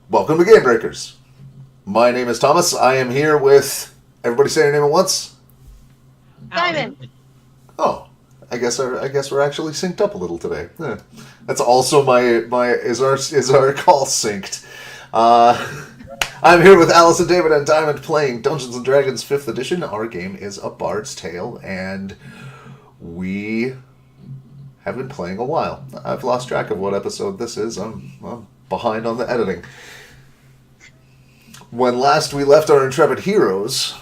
Welcome to GameBreakers. My name is Thomas. I am here with... Everybody say your name at once? Simon. Oh, I guess we're actually synced up a little today. That's also my is our call synced. I'm here with Alice and David and Diamond playing Dungeons and Dragons 5th edition. Our game is A Bard's Tale, and we have been playing a while. I've lost track of what episode this is. I'm behind on the editing. When last we left our intrepid heroes,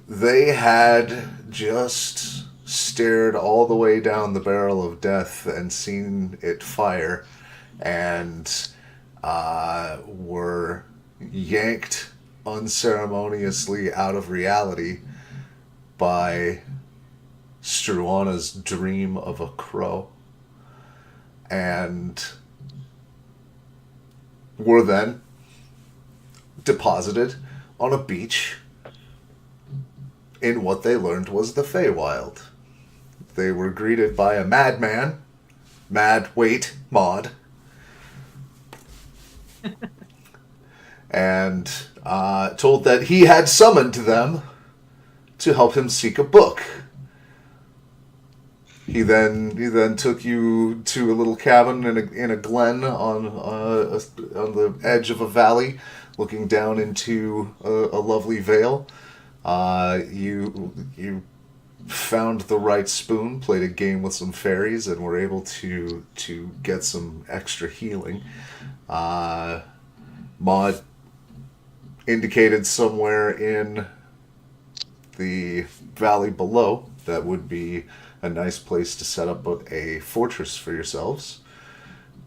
they had just stared all the way down the barrel of death and seen it fire, and were yanked unceremoniously out of reality by Struana's dream of a crow, and were then deposited on a beach in what they learned was the Feywild. They were greeted by a madman, Maud, and told that he had summoned them to help him seek a book. He then took you to a little cabin in a glen on the edge of a valley, looking down into a lovely vale. You found the right spoon, played a game with some fairies, and were able to get some extra healing. Maud indicated somewhere in the valley below that would be a nice place to set up a fortress for yourselves,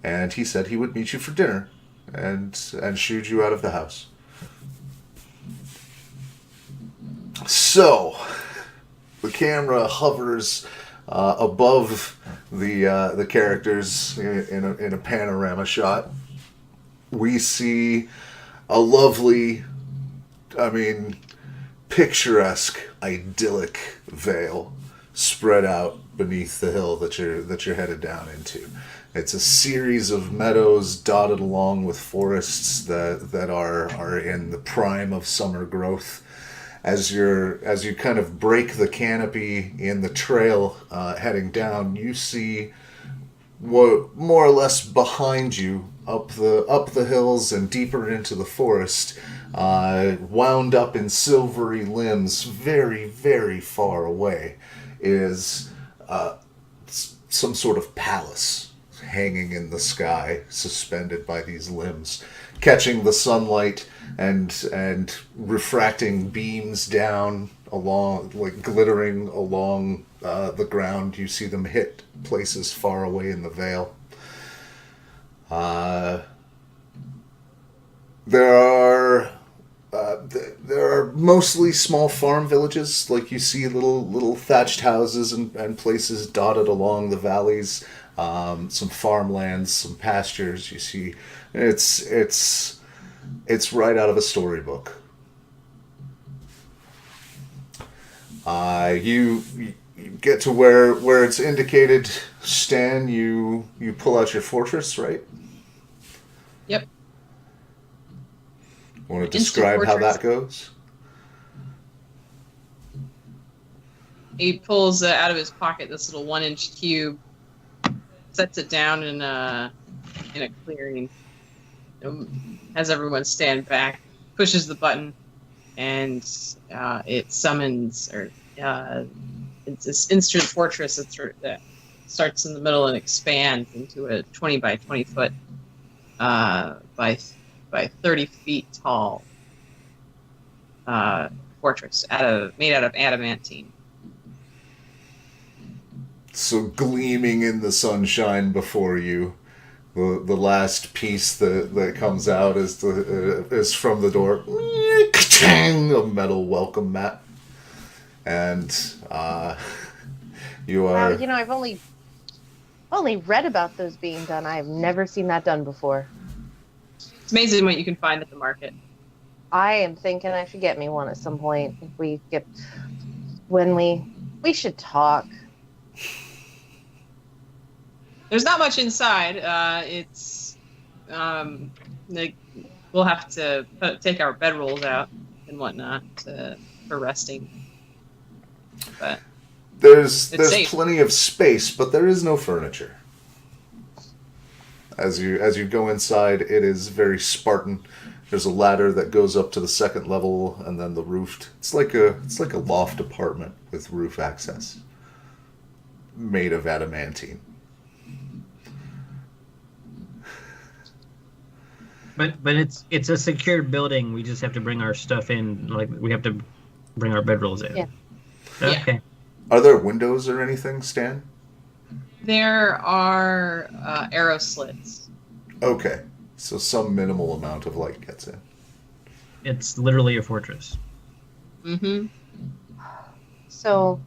and he said he would meet you for dinner and shooed you out of the house. So, the camera hovers above the characters in a panorama shot. We see a lovely, picturesque, idyllic vale spread out beneath the hill that you're headed down into. It's a series of meadows dotted along with forests that are in the prime of summer growth. As you kind of break the canopy in the trail heading down, you see what more or less behind you up the hills and deeper into the forest, wound up in silvery limbs, very, very far away, is some sort of palace hanging in the sky, suspended by these limbs, catching the sunlight and refracting beams down along, like glittering along the ground. You see them hit places far away in the vale. There are mostly small farm villages, like you see little thatched houses and places dotted along the valleys. Some farmlands, some pastures. You see, it's right out of a storybook. You get to where it's indicated. Stan, you pull out your fortress, right? Yep. Want to describe how that goes? He pulls out of his pocket this little 1-inch cube, sets it down in a clearing, has everyone stand back, pushes the button, and it summons, or it's this instant fortress that starts in the middle and expands into a 20 by 20 foot by 30 feet tall fortress made out of adamantine. So gleaming in the sunshine before you, the last piece that comes out is from the door, a metal welcome mat, and you are. Wow, I've only read about those being done. I have never seen that done before. It's amazing what you can find at the market. I am thinking I should get me one at some point. When we should talk. There's not much inside. It's like we'll have to take our bedrolls out and whatnot for resting. But there's safe. plenty of space, but there is no furniture. As you go inside, it is very Spartan. There's a ladder that goes up to the second level, and then the roofed. It's like a loft apartment with roof access, made of adamantine. But it's a secured building. We just have to bring our stuff in. Like we have to bring our bedrolls in. Yeah. Okay. Are there windows or anything, Stan? There are arrow slits. Okay, so some minimal amount of light gets in. It's literally a fortress. Mm-hmm. So,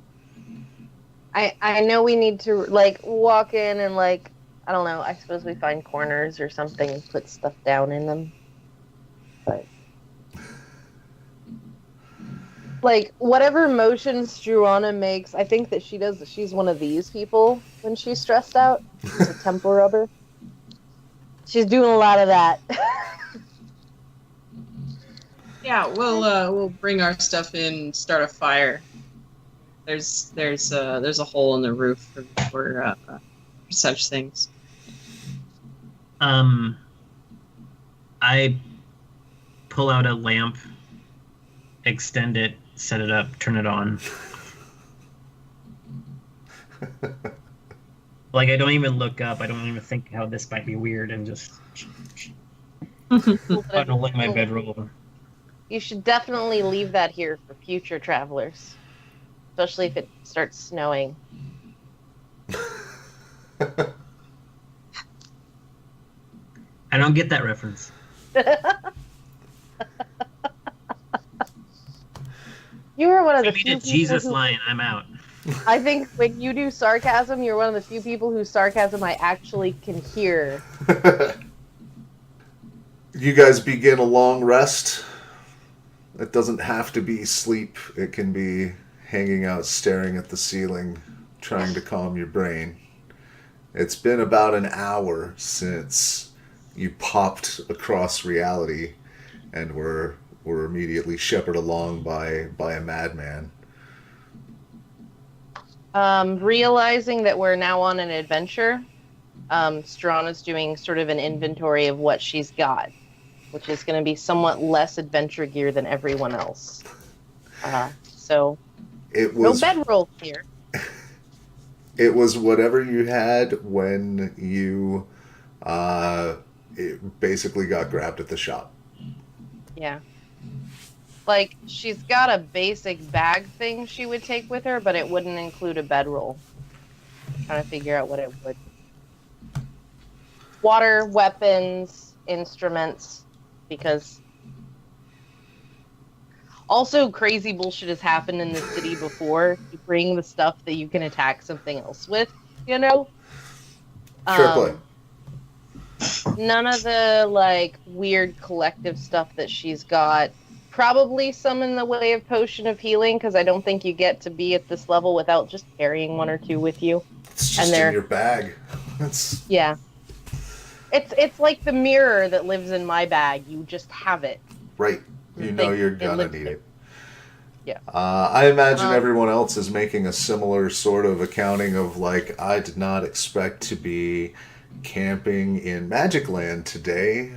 I know we need to like walk in and like I don't know. I suppose we find corners or something and put stuff down in them. But like whatever motion Struana makes, I think that she does. She's one of these people when she's stressed out. She's a temple rubber. She's doing a lot of that. Yeah, we'll bring our stuff in, start a fire. There's a hole in the roof for such things. I pull out a lamp, extend it, set it up, turn it on. Like I don't even look up. I don't even think how this might be weird, and just bundling my bedroll. You should definitely leave that here for future travelers, especially if it starts snowing. I don't get that reference. You were one of the Give few me the Jesus who, line. I'm out. I think when you do sarcasm, you're one of the few people whose sarcasm I actually can hear. You guys begin a long rest. It doesn't have to be sleep. It can be hanging out, staring at the ceiling, trying to calm your brain. It's been about an hour since you popped across reality and were immediately shepherded along by a madman. Realizing that we're now on an adventure, Struana's doing sort of an inventory of what she's got, which is going to be somewhat less adventure gear than everyone else. So, It was no bedroll here. It was whatever you had when you it basically got grabbed at the shop. Yeah. Like, she's got a basic bag thing she would take with her, but it wouldn't include a bedroll. Trying to figure out what it would. Water, weapons, instruments, because also crazy bullshit has happened in the city before. You bring the stuff that you can attack something else with, you know? Fair play. None of the, like, weird collective stuff that she's got. Probably some in the way of potion of healing, because I don't think you get to be at this level without just carrying one or two with you. It's just in your bag. Yeah. It's like the mirror that lives in my bag. You just have it. Right. You know you're gonna need it. Yeah. I imagine everyone else is making a similar sort of accounting of, like, I did not expect to be camping in Magic Land today.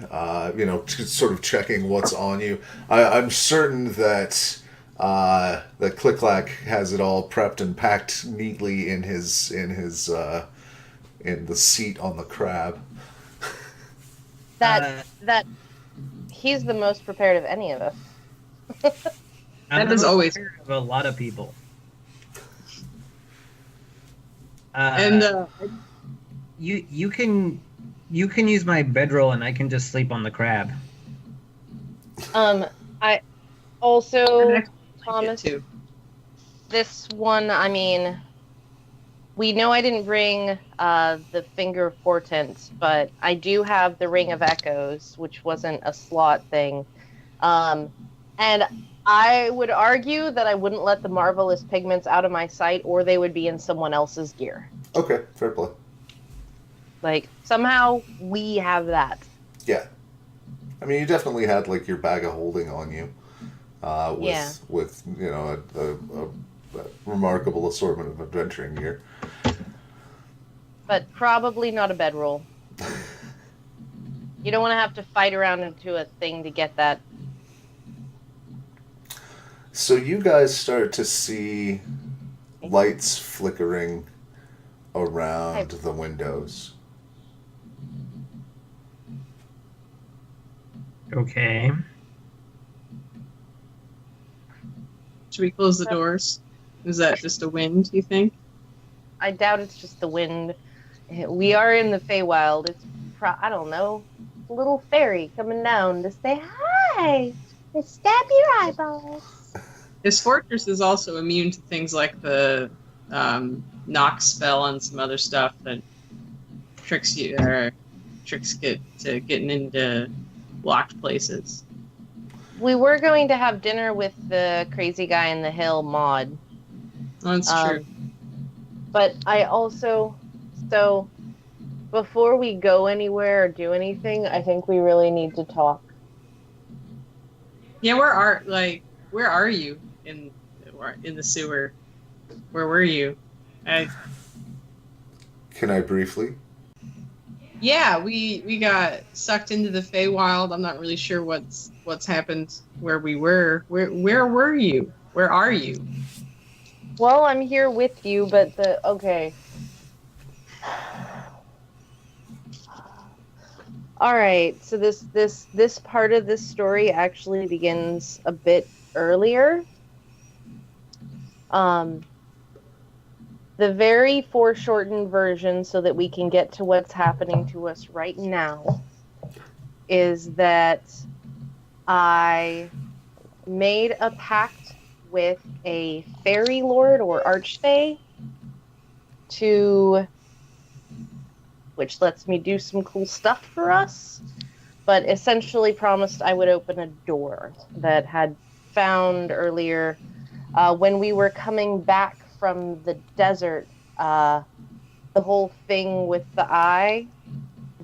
Just sort of checking what's on you. I'm certain that that ClickClack has it all prepped and packed neatly in the seat on the crab. That he's the most prepared of any of us. I'm That is always of a lot of people. You can use my bedroll and I can just sleep on the crab. I also Thomas too. This one, I mean, we know I didn't bring the Finger of Portent, but I do have the Ring of Echoes, which wasn't a slot thing. And I would argue that I wouldn't let the Marvelous Pigments out of my sight, or they would be in someone else's gear. Okay, fair play. Like, somehow we have that. Yeah. I mean, you definitely had like your bag of holding on you, Yeah. with a remarkable assortment of adventuring gear. But probably not a bedroll. You don't want to have to fight around into a thing to get that. So you guys start to see lights flickering around the windows. Okay. Should we close the doors? Is that just a wind, you think? I doubt it's just the wind. We are in the Feywild. It's I don't know, a little fairy coming down to say hi. And stab your eyeballs. This fortress is also immune to things like the knock spell and some other stuff that tricks get to getting into locked places. We were going to have dinner with the crazy guy in the hill, Maud. Oh, that's true. But I also, so before we go anywhere or do anything, I think we really need to talk. Yeah, where are you in the sewer? Where were you? Can I briefly? Yeah, we got sucked into the Feywild. I'm not really sure what's happened where we were. Where were you? Where are you? Well, I'm here with you, but okay. All right, so this part of this story actually begins a bit earlier. The very foreshortened version, so that we can get to what's happening to us right now, is that I made a pact with a fairy lord or archfey which lets me do some cool stuff for us, but essentially promised I would open a door that had found earlier when we were coming back from the desert. The whole thing with the eye,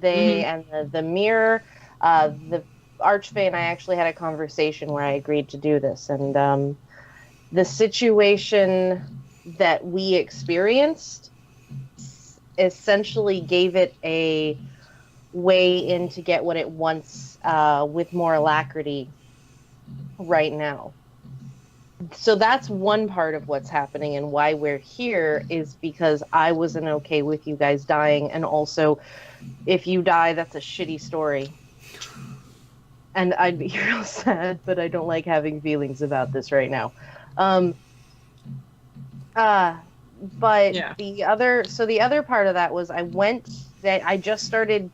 and the mirror, the archfey and I actually had a conversation where I agreed to do this, and the situation that we experienced essentially gave it a way in to get what it wants with more alacrity right now. So that's one part of what's happening, and why we're here is because I wasn't okay with you guys dying, and also if you die, that's a shitty story. And I'd be real sad, but I don't like having feelings about this right now. But Yeah. the other part of that was I just started,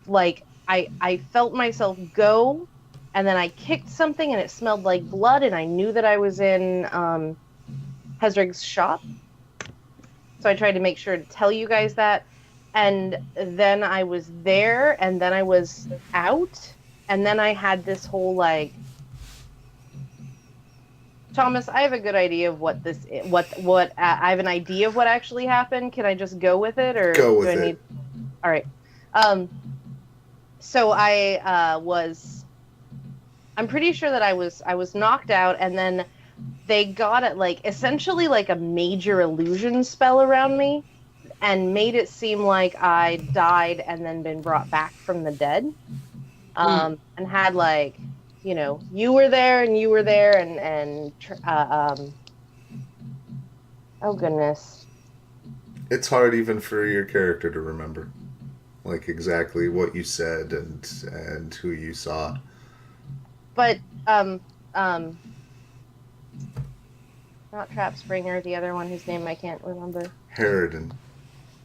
like, I felt myself go, and then I kicked something and it smelled like blood, and I knew that I was in Hezrig's shop. So I tried to make sure to tell you guys that. And then I was there, and then I was out, and then I had this whole, like, Thomas, I have a good idea of what this is, what I have an idea of what actually happened. Can I just go with it, or Go with do I it. need? All right. So I'm pretty sure that I was knocked out, and then they got it, like, essentially like a major illusion spell around me, and made it seem like I died and then been brought back from the dead, and had, like, you were there and you were there, and oh goodness. It's hard even for your character to remember, like, exactly what you said and who you saw. But not Trap Springer, the other one whose name I can't remember. Harridan.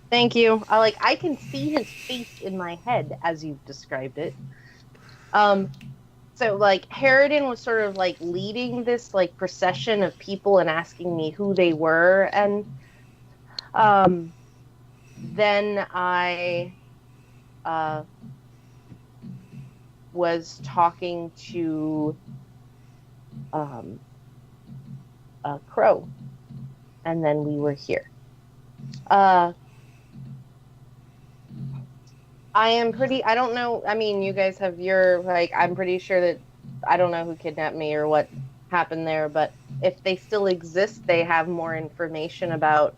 Thank you. I can see his face in my head as you've described it. So, like, Harridan was sort of, like, leading this, like, procession of people and asking me who they were, and then I was talking to Crow, and then we were here. I am pretty. I don't know. I mean, you guys have your like. I'm pretty sure that I don't know who kidnapped me or what happened there, but if they still exist, they have more information about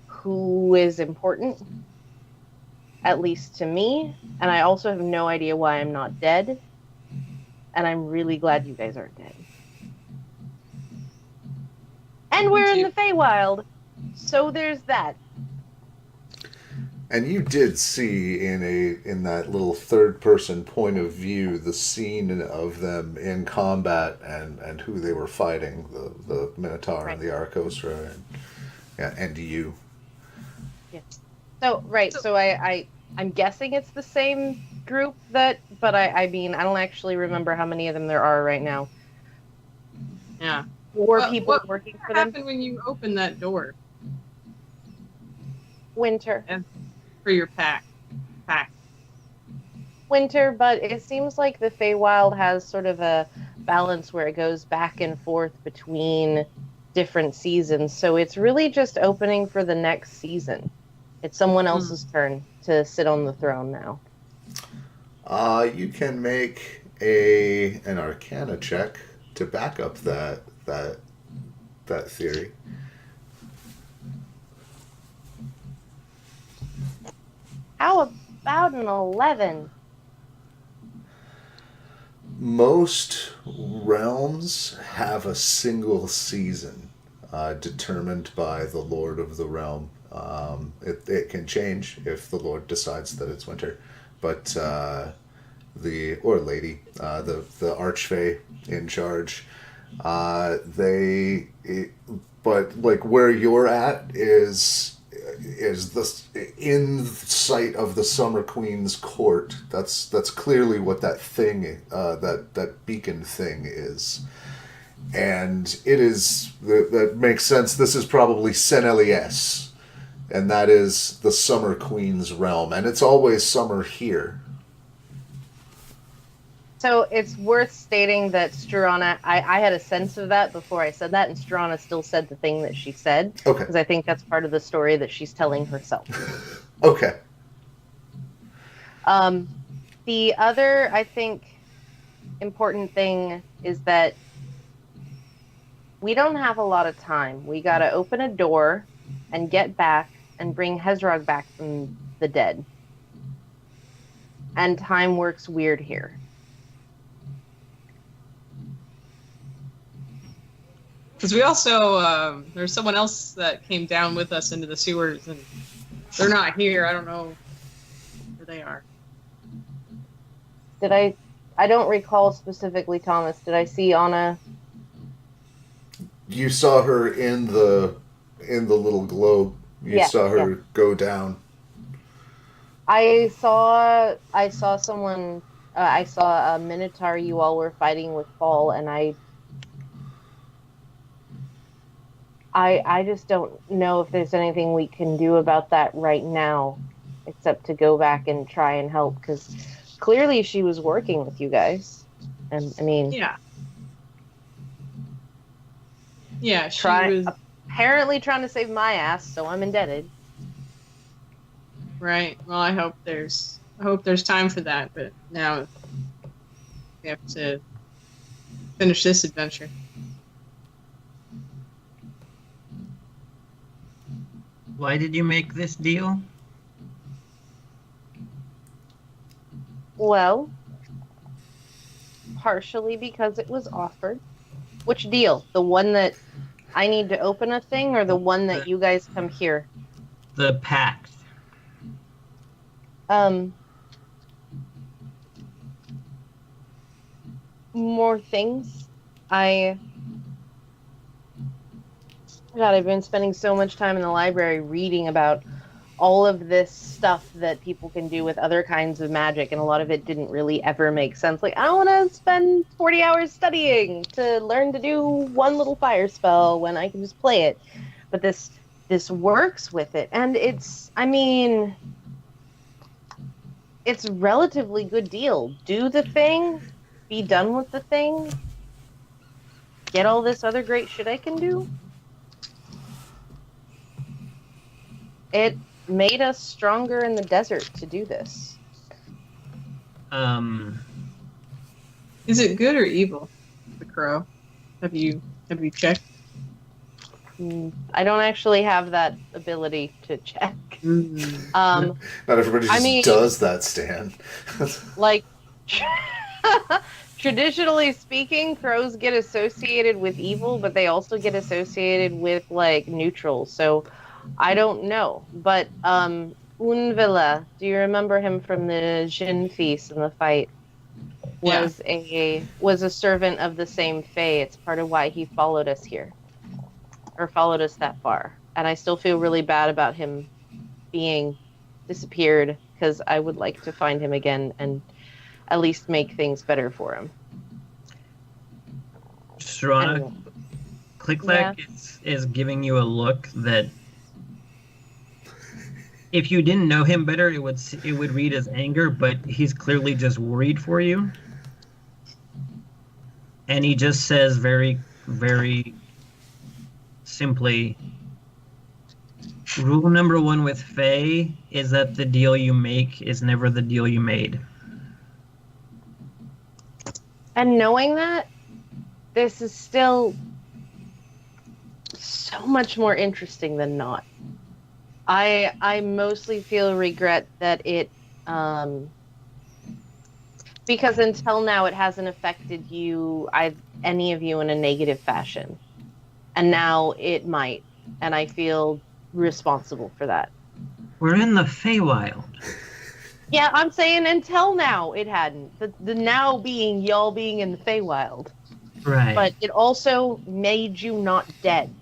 who is important, at least to me. And I also have no idea why I'm not dead. And I'm really glad you guys aren't dead. And we're in the Feywild, so there's that. And you did see in that little third person point of view the scene of them in combat and who they were fighting, the Minotaur Right. and the Arachostra and you. Yes. So right. So I'm guessing it's the same group but I mean I don't actually remember how many of them there are right now. Yeah. Or people working for What them. happened when you opened that door Winter. for your pack? Winter, but it seems like the Feywild has sort of a balance where it goes back and forth between different seasons. So it's really just opening for the next season. It's someone else's turn to sit on the throne now. You can make an Arcana check to back up that theory. How about an 11? Most realms have a single season determined by the Lord of the realm. It can change if the Lord decides that it's winter, but or lady, the Archfey in charge, but like where you're at is in sight of the Summer Queen's court. That's clearly what that thing, that beacon thing is. And it is, that makes sense. This is probably Sen Elias, and that is the Summer Queen's realm. And it's always summer here. So it's worth stating that Struana, I had a sense of that before I said that, and Struana still said the thing that she said. Okay. Because I think that's part of the story that she's telling herself. Okay. The other, I think, important thing is that we don't have a lot of time. We gotta open a door and get back and bring Hezrog back from the dead. And time works weird here. Because we also, there's someone else that came down with us into the sewers, and they're not here. I don't know where they are. I don't recall specifically, Thomas. Did I see Anna? You saw her in the little globe. You saw her go down. I saw someone. I saw a Minotaur you all were fighting with Fall, and I just don't know if there's anything we can do about that right now, except to go back and try and help, because clearly she was working with you guys. And I mean, yeah, she was apparently trying to save my ass, so I'm indebted. Right. Well, I hope there's time for that, but now we have to finish this adventure. Why did you make this deal? Well, partially because it was offered. Which deal? The one that I need to open a thing, or the one that you guys come here? The pact. More things. God, I've been spending so much time in the library reading about all of this stuff that people can do with other kinds of magic, and a lot of it didn't really ever make sense. Like, I don't want to spend 40 hours studying to learn to do one little fire spell when I can just play it. But this works with it, and it's a relatively good deal. Do the thing, be done with the thing, get all this other great shit I can do. It made us stronger in the desert to do this. Is it good or evil? The crow. Have you checked? I don't actually have that ability to check. Not everybody just I mean- does that, Stan. Like, traditionally speaking, crows get associated with evil, but they also get associated with like neutral. So I don't know. But Unvilla, do you remember him from the Jin feast in the fight? Was a servant of the same Fae. It's part of why he followed us here, or followed us that far. And I still feel really bad about him being disappeared, because I would like to find him again and at least make things better for him. Struana, Anyway. ClickClack is giving you a look that if you didn't know him better, it would read as anger, but he's clearly just worried for you. And he just says very, very simply, rule number 1 with Faye is that the deal you make is never the deal you made. And knowing that, this is still so much more interesting than not. I mostly feel regret that it, because until now it hasn't affected any of you in a negative fashion. And now it might. And I feel responsible for that. We're in the Feywild. Yeah, I'm saying until now it hadn't. The now being y'all being in the Feywild. Right. But it also made you not dead.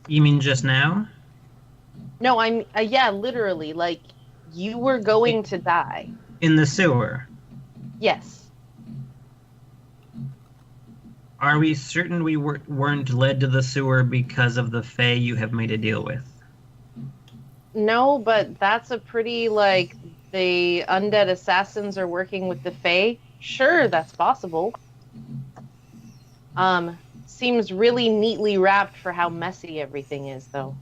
You mean just now? No, I'm yeah, literally, like you were going to die. In the sewer. Yes. Are we certain we weren't led to the sewer because of the Fae you have made a deal with? No, but that's a pretty, like, the undead assassins are working with the Fae. Sure, that's possible. Seems really neatly wrapped for how messy everything is, though.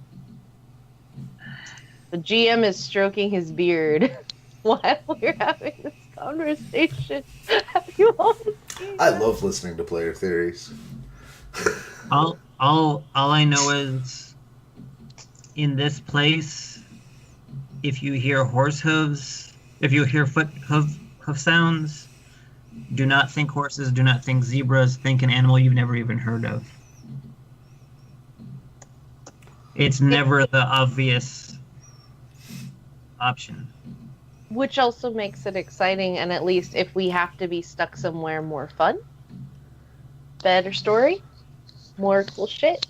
The GM is stroking his beard while we're having this conversation. Have you all seen I that? love listening to player theories. All I know is in this place, if you hear horse hooves, if you hear hoof sounds, do not think horses, do not think zebras, think an animal you've never even heard of. It's never the obvious option. Which also makes it exciting, and at least if we have to be stuck somewhere, more fun. Better story. More cool shit.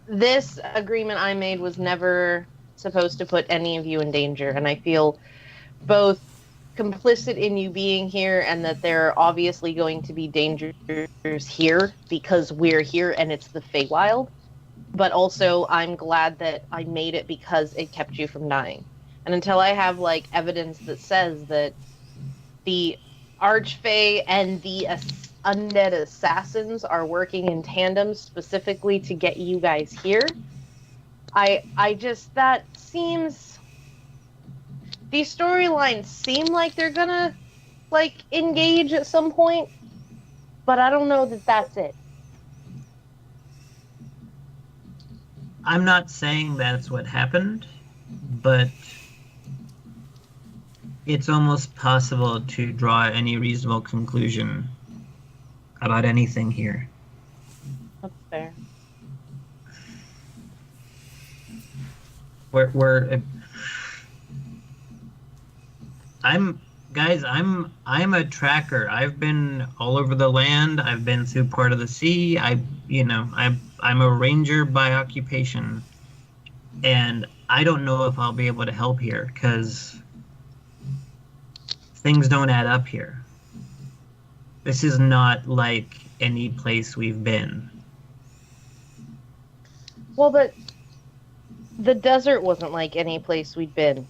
This agreement I made was never supposed to put any of you in danger, and I feel both complicit in you being here and that there are obviously going to be dangers here because we're here and it's the Feywild. But also, I'm glad that I made it because it kept you from dying. And until I have, like, evidence that says that the Archfey and the undead assassins are working in tandem specifically to get you guys here, I just, that seems... These storylines seem like they're gonna, like, engage at some point, but I don't know that that's it. I'm not saying that's what happened, but it's almost possible to draw any reasonable conclusion about anything here. That's fair. I'm a tracker. I've been all over the land. I've been through part of the sea. I'm a ranger by occupation, and I don't know if I'll be able to help here because things don't add up here. This is not like any place we've been. Well, but the desert wasn't like any place we'd been.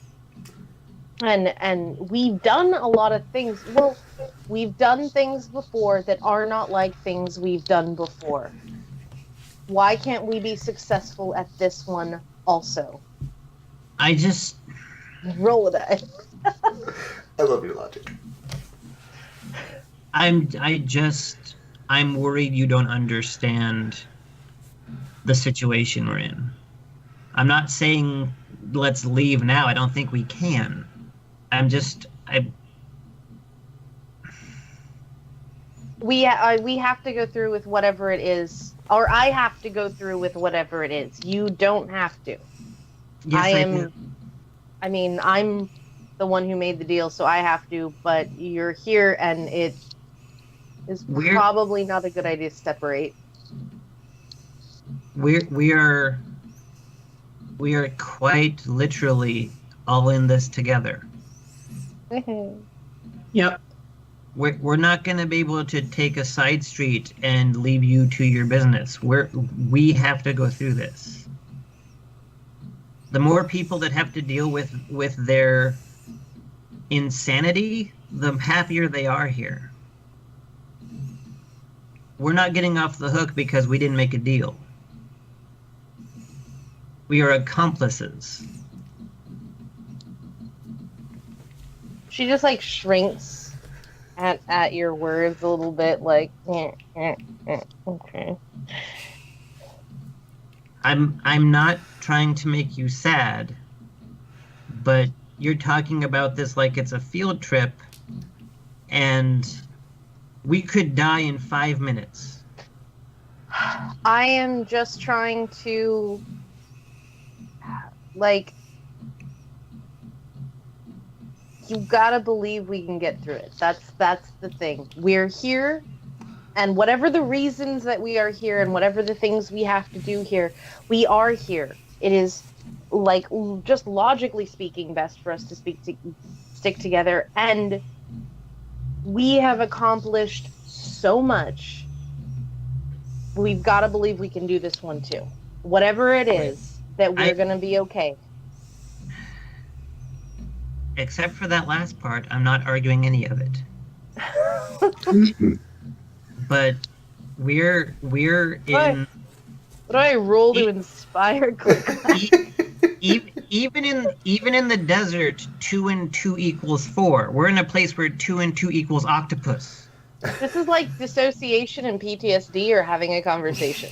And we've done a lot of things. Well, we've done things before that are not like things we've done before. Why can't we be successful at this one also? I just... Roll a die. I love your logic. I'm worried you don't understand the situation we're in. I'm not saying let's leave now. I don't think we can. We have to go through with whatever it is, or I have to go through with whatever it is. You don't have to. Yes, I'm the one who made the deal, so I have to, but you're here, and it is probably not a good idea to separate. We are quite literally all in this together. Yep. We're not going to be able to take a side street and leave you to your business. We have to go through this. The more people that have to deal with their insanity, the happier they are here. We're not getting off the hook because we didn't make a deal. We are accomplices. She just shrinks at your words a little bit, okay. I'm not trying to make you sad, but you're talking about this like it's a field trip, and we could die in 5 minutes. I am just trying to, you gotta believe we can get through it. That's the thing. We're here, and whatever the reasons that we are here, and whatever the things we have to do here, we are here. It is, just logically speaking, best for us to stick together, and we have accomplished so much. We've got to believe we can do this one too. Whatever it is, that we're going to be okay. Except for that last part, I'm not arguing any of it. But we're in... What do I roll to inspire ClickClack? Even in the desert, 2 and 2 equals 4. We're in a place where 2 and 2 equals octopus. This is like dissociation and PTSD are having a conversation.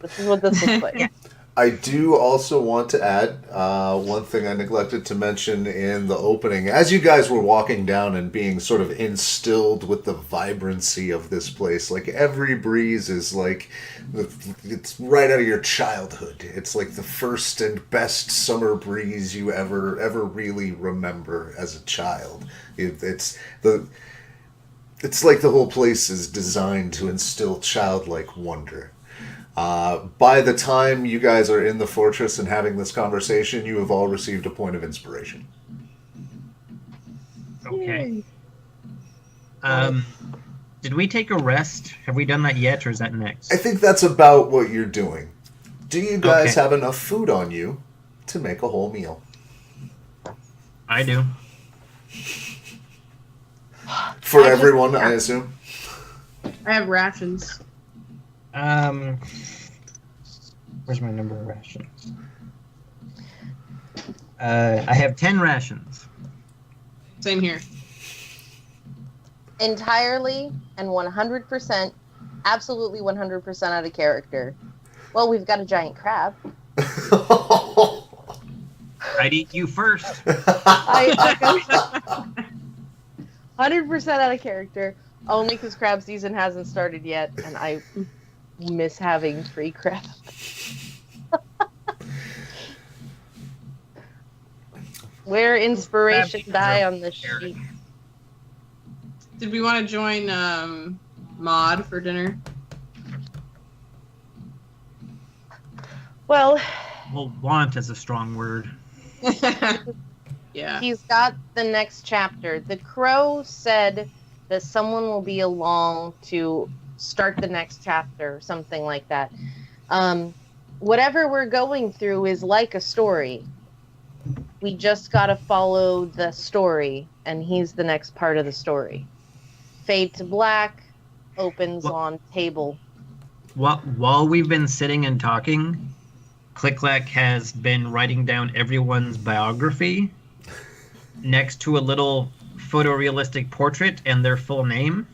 This is what this looks like. Yeah. I do also want to add one thing I neglected to mention in the opening. As you guys were walking down and being sort of instilled with the vibrancy of this place, every breeze is it's right out of your childhood. It's like the first and best summer breeze you ever really remember as a child. It's like the whole place is designed to instill childlike wonder. By the time you guys are in the fortress and having this conversation, you have all received a point of inspiration. Okay. Did we take a rest? Have we done that yet, or is that next? I think that's about what you're doing. Do you guys have enough food on you to make a whole meal? I do. For everyone, I assume? I have rations. Where's my number of rations? I have 10 rations. Same here. Entirely and 100%, absolutely 100% out of character. Well, we've got a giant crab. I'd eat you first. 100% out of character, only because crab season hasn't started yet, and I miss having free crab. Where inspiration die on the sheet. Did we want to join Maud for dinner? Well, want is a strong word. Yeah. He's got the next chapter. The crow said that someone will be along to start the next chapter, something like that. Whatever we're going through is like a story. We just got to follow the story, and he's the next part of the story. Fade to black, opens on table. while we've been sitting and talking, ClickClack has been writing down everyone's biography next to a little photorealistic portrait and their full name.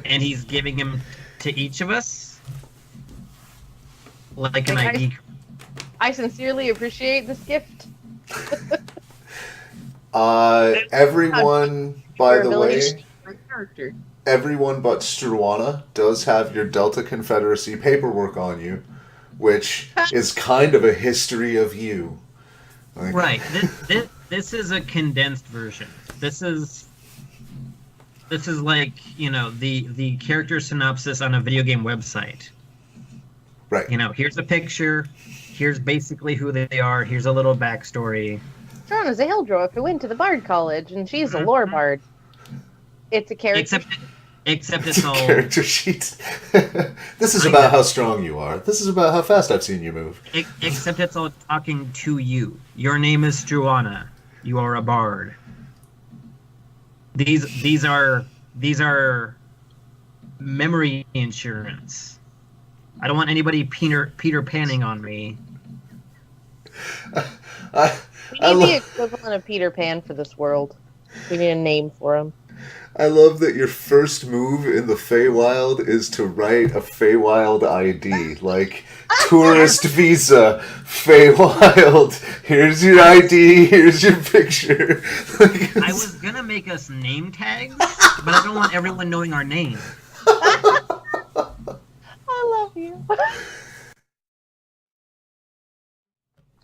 And he's giving him to each of us like an ID. I sincerely appreciate this gift. Everyone, by the way, Character. everyone but Struana does have your Delta Confederacy paperwork on you, which is kind of a history of you. Like, Right. This is a condensed version. This is like, the character synopsis on a video game website. right. Here's a picture, here's basically who they are, here's a little backstory. Struana's a hill dwarf who went to the Bard College, and she's a lore bard. It's a character. Except it's all Character sheet. This is about how strong you are. This is about how fast I've seen you move. except it's all talking to you. Your name is Struana. You are a bard. These are memory insurance. I don't want anybody Peter Panning on me. We need the equivalent of Peter Pan for this world. We need a name for him. I love that your first move in the Feywild is to write a Feywild ID, like tourist visa, Feywild. Here's your ID. Here's your picture. I was gonna make us name tags, but I don't want everyone knowing our name. I love you.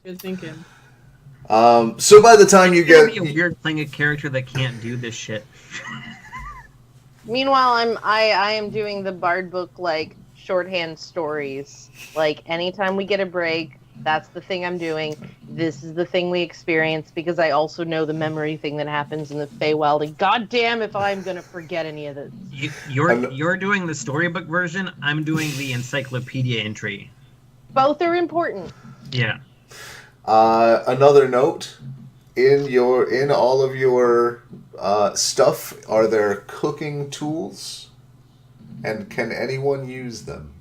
Good thinking. So by the time you It's gonna get, be weird playing a character that can't do this shit. Meanwhile, I am doing the Bard book like shorthand stories. Like anytime we get a break, that's the thing I'm doing. This is the thing we experience because I also know the memory thing that happens in the Feywild. And goddamn if I'm gonna forget any of this. You're doing the storybook version. I'm doing the encyclopedia entry. Both are important. Yeah. another note, in all of your stuff, are there cooking tools? And can anyone use them?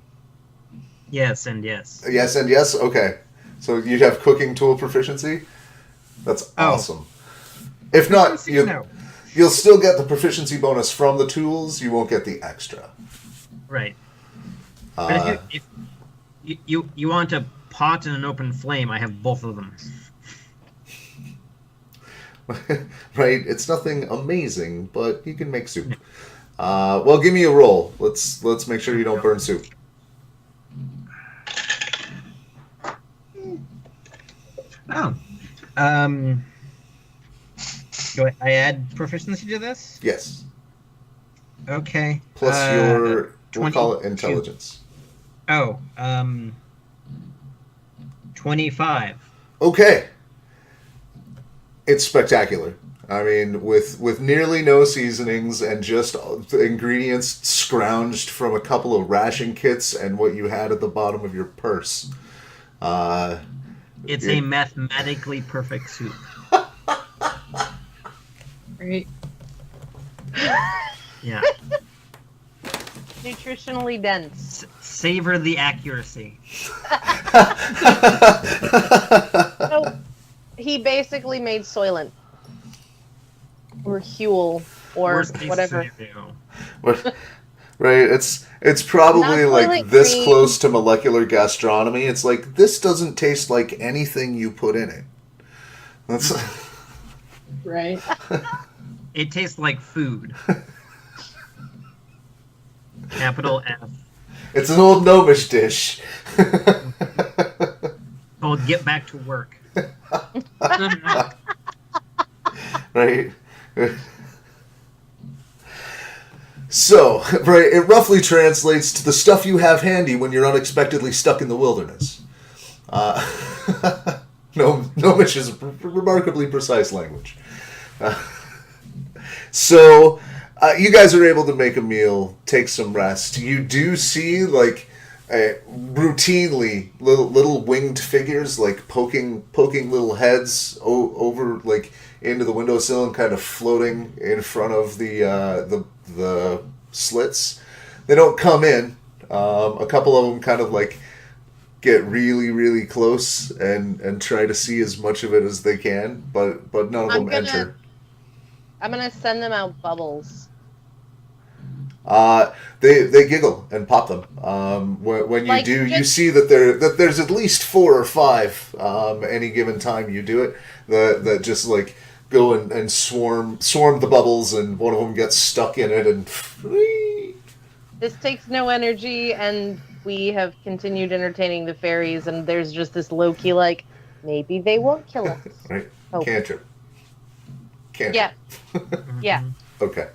Yes and yes. Yes and yes? Okay. So you have cooking tool proficiency? That's awesome. If not, you'll still get the proficiency bonus from the tools. You won't get the extra. Right. But if you want a pot and an open flame, I have both of them. Right? It's nothing amazing, but you can make soup. Well, give me a roll. Let's make sure you don't burn soup. Oh. Do I add proficiency to this? Yes. Okay. Plus your, we'll call it 22. intelligence. Oh, 25. Okay. It's spectacular. I mean, with nearly no seasonings and just the ingredients scrounged from a couple of ration kits and what you had at the bottom of your purse. It's a mathematically perfect soup. Right. Yeah. Nutritionally dense. Savor the accuracy. So, he basically made Soylent. Or Huel. Or Worst case whatever. scenario. Right? It's probably Not like toilet this cream. close to molecular gastronomy. It's like, this doesn't taste like anything you put in it. That's Right. It tastes like food. Capital F. it's an old Gnomish dish. Called Get Back to Work. Right? So, right, it roughly translates to the stuff you have handy when you're unexpectedly stuck in the wilderness. Gnomish is a remarkably precise language. So, you guys are able to make a meal, take some rest. You do see, like, routinely little winged figures, like, poking little heads over, like, into the windowsill and kind of floating in front of the slits. They don't come in. A couple of them kind of like get really, really close and try to see as much of it as they can, but none of them enter. I'm gonna send them out bubbles. They giggle and pop them. When you Like, do, you just- see that there's at least 4 or 5 any given time you do it that just like go and swarm the bubbles, and one of them gets stuck in it and. This takes no energy, and we have continued entertaining the fairies, and there's just this low-key, like, maybe they won't kill us. Right? Oh. Cantrip. Yeah. Yeah. Okay.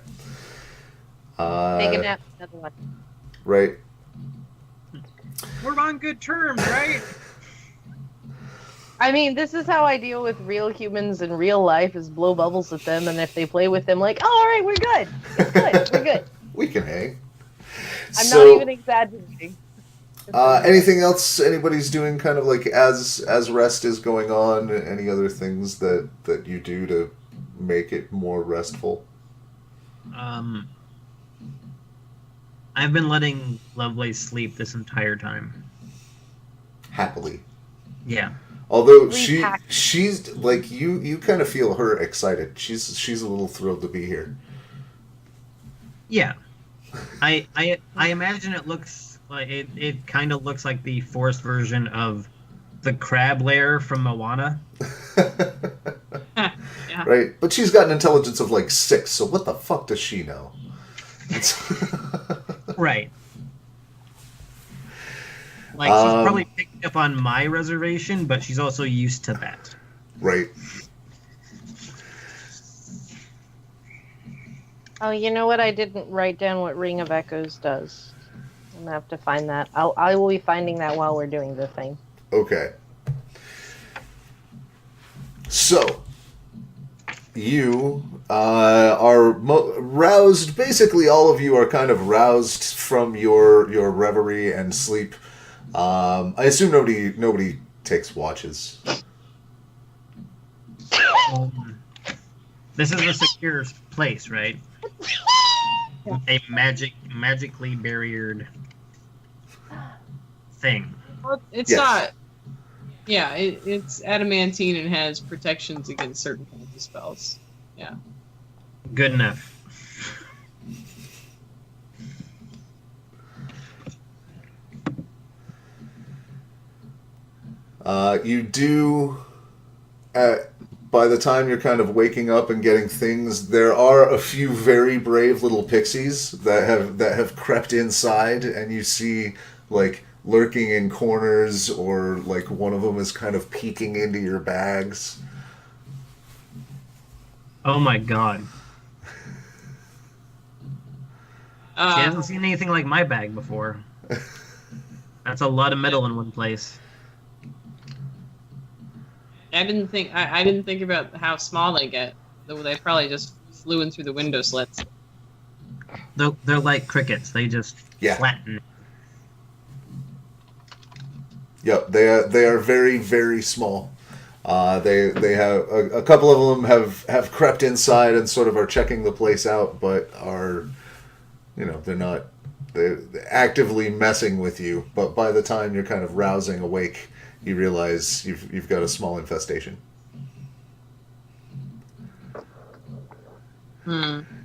Take a nap, another one. Right. We're on good terms, right? I mean, this is how I deal with real humans in real life, is blow bubbles at them, and if they play with them, like, oh, alright, we're good. It's good. We're good. We can hang. I'm not even exaggerating. Anything else anybody's doing kind of like as rest is going on? Any other things that you do to make it more restful? I've been letting Lovelace sleep this entire time. Happily. Yeah. Although Repack. she's like you kind of feel her excited. She's a little thrilled to be here. Yeah. I imagine it looks like it kind of looks like the forest version of the crab lair from Moana. Yeah. Right? But she's got an intelligence of like 6, so what the fuck does she know? Right. Like, she's probably picked up on my reservation, but she's also used to that. Right. Oh, you know what? I didn't write down what Ring of Echoes does. I'm gonna have to find that. I will be finding that while we're doing the thing. Okay. So, you are roused. Basically, all of you are kind of roused from your reverie and sleep. I assume nobody takes watches. This is a secure place, right? A magically barriered thing. Well, it's Yes. not. Yeah, it's adamantine and has protections against certain kinds of spells. Yeah. Good enough. You do. By the time you're kind of waking up and getting things, there are a few very brave little pixies that have crept inside, and you see like lurking in corners, or like one of them is kind of peeking into your bags. Oh my god. She Uh, hasn't seen anything like my bag before. That's a lot of metal in one place. I didn't think about how small they get. They probably just flew in through the window slits. They're like crickets. They just Yeah. flatten. Yep, they are very, very small. They have a couple of them have crept inside and sort of are checking the place out, but are, they're actively messing with you. But by the time you're kind of rousing awake, you realize you've got a small infestation.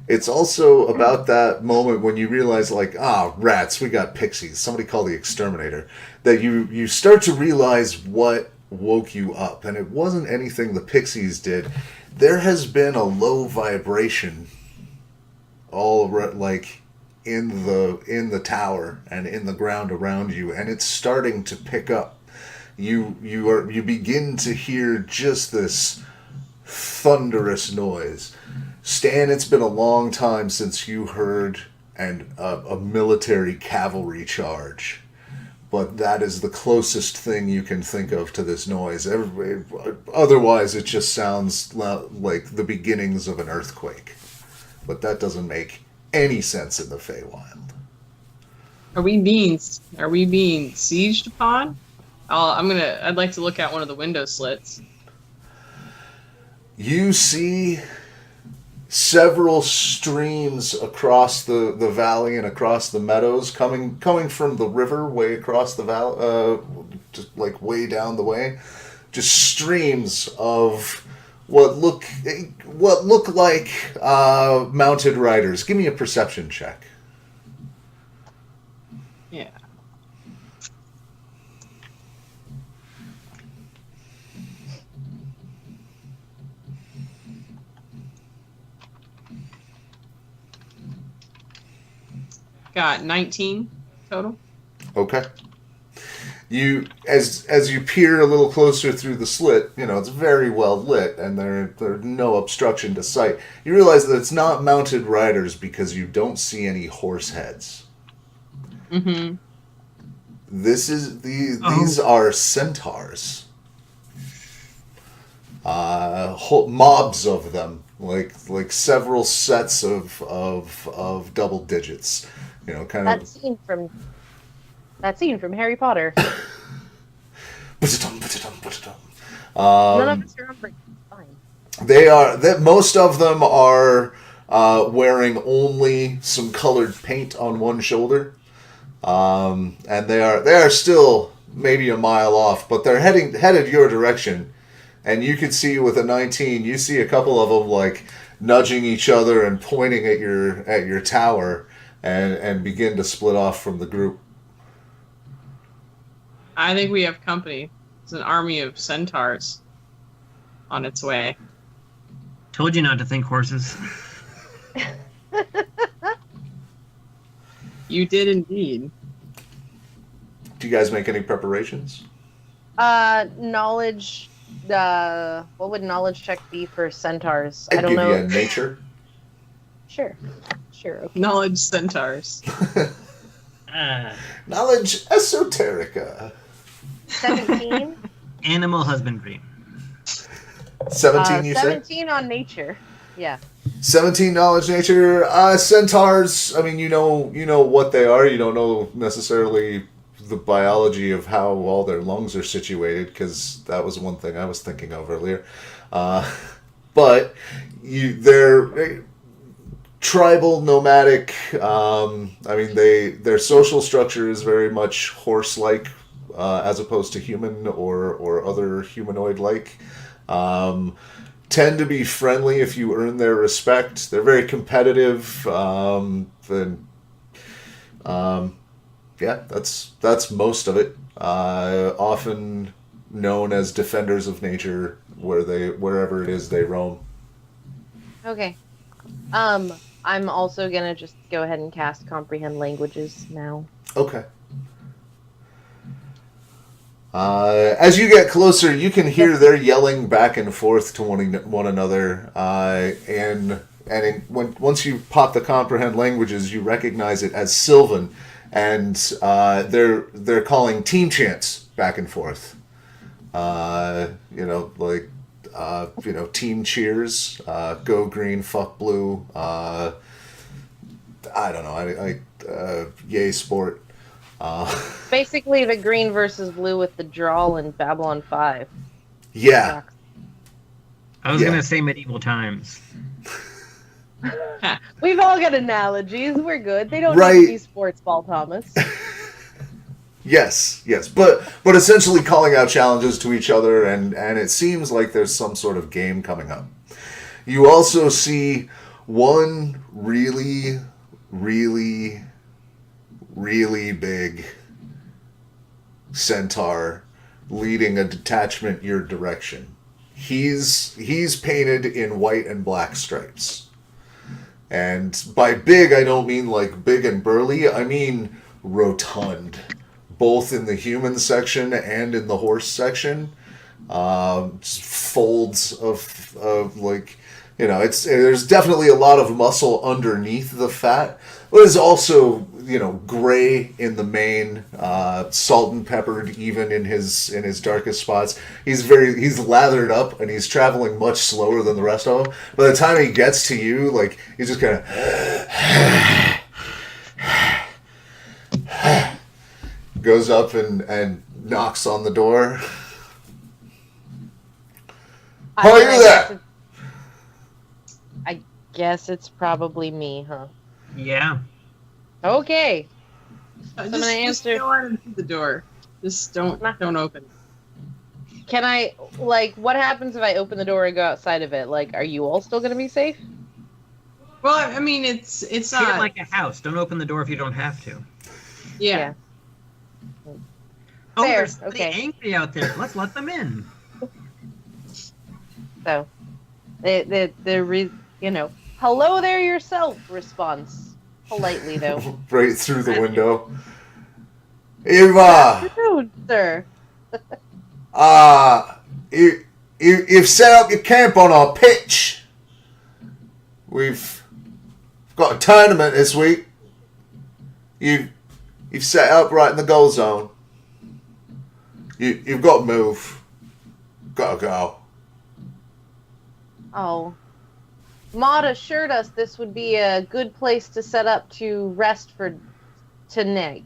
It's also about that moment when you realize, like, rats, we got pixies. Somebody call the exterminator. That you start to realize what woke you up, and it wasn't anything the pixies did. There has been a low vibration like in the tower and in the ground around you, and it's starting to pick up. You begin to hear just this thunderous noise. Stan, it's been a long time since you heard a military cavalry charge, but that is the closest thing you can think of to this noise. Otherwise, it just sounds like the beginnings of an earthquake, but that doesn't make any sense in the Feywild. Are we being sieged upon? I'd like to look out one of the window slits. You see several streams across the valley and across the meadows, coming from the river way across the valley, just like way down the way. Just streams of what look like mounted riders. Give me a perception check. Yeah. Got 19 total. Okay. You as you peer a little closer through the slit, it's very well lit and there's no obstruction to sight. You realize that it's not mounted riders because you don't see any horse heads. Mm-hmm. These are centaurs. Mobs of them, like several sets of double digits. Kind That of. scene from Harry Potter. None None of us are on break. Fine. Most of them are wearing only some colored paint on one shoulder, and they are still maybe a mile off, but they're headed your direction, and you can see with a 19, you see a couple of them like nudging each other and pointing at your tower, and begin to split off from the group. I think we have company. It's an army of centaurs on its way. Told you not to think horses. You did indeed. Do you guys make any preparations? Knowledge. What would knowledge check be for centaurs? I I'd don't give know. you a nature. Sure. Okay. Knowledge centaurs. Knowledge esoterica. 17. Animal husbandry. 17, you say? 17 on nature. Yeah. 17 knowledge nature. Centaurs, I mean, you know what they are. You don't know necessarily the biology of how all their lungs are situated, because that was one thing I was thinking of earlier. But they're tribal, nomadic. I mean, their social structure is very much horse-like, as opposed to human or other humanoid-like. Tend to be friendly if you earn their respect. They're very competitive. Yeah, that's most of it. Often known as defenders of nature, wherever it is they roam. Okay. I'm also gonna just go ahead and cast comprehend languages now. Okay. As you get closer, you can hear their yelling back and forth to one another, once you pop the comprehend languages, you recognize it as Sylvan, and they're calling team chants back and forth. Team cheers, go green, fuck blue. I don't know. Yay sport. Basically, the green versus blue with the drawl in Babylon 5. Yeah. I was gonna say medieval times. We've all got analogies. We're good. They don't Right. need to be sports ball, Thomas. Yes, but essentially calling out challenges to each other, and it seems like there's some sort of game coming up. You also see one really, really, really big centaur leading a detachment your direction. He's painted in white and black stripes. And by big, I don't mean like big and burly, I mean rotund. Both in the human section and in the horse section. Folds of like, there's definitely a lot of muscle underneath the fat. But it's also, gray in the mane, salt and peppered even in his darkest spots. He's lathered up and he's traveling much slower than the rest of them. By the time he gets to you, like, he's just kind of goes up and knocks on the door. How are you there? guess it's probably me, huh? Yeah. Okay. Just, I'm gonna just answer- go on and through the door. Just don't open it. Can I, like, what happens if I open the door and go outside of it? Like, are you all still gonna be safe? Well, I mean, it's Treat it not like a house. Don't open the door if you don't have to. yeah. Oh, Fair, there's somebody okay. angry out there. Let's let them in. So, hello there yourself response. Politely, though. Right through the window. Eva! Rude, sir. You've set up your camp on our pitch. We've got a tournament this week. You've set up right in the goal zone. You've got to move. Gotta go. Oh. Maud assured us this would be a good place to set up to rest for today.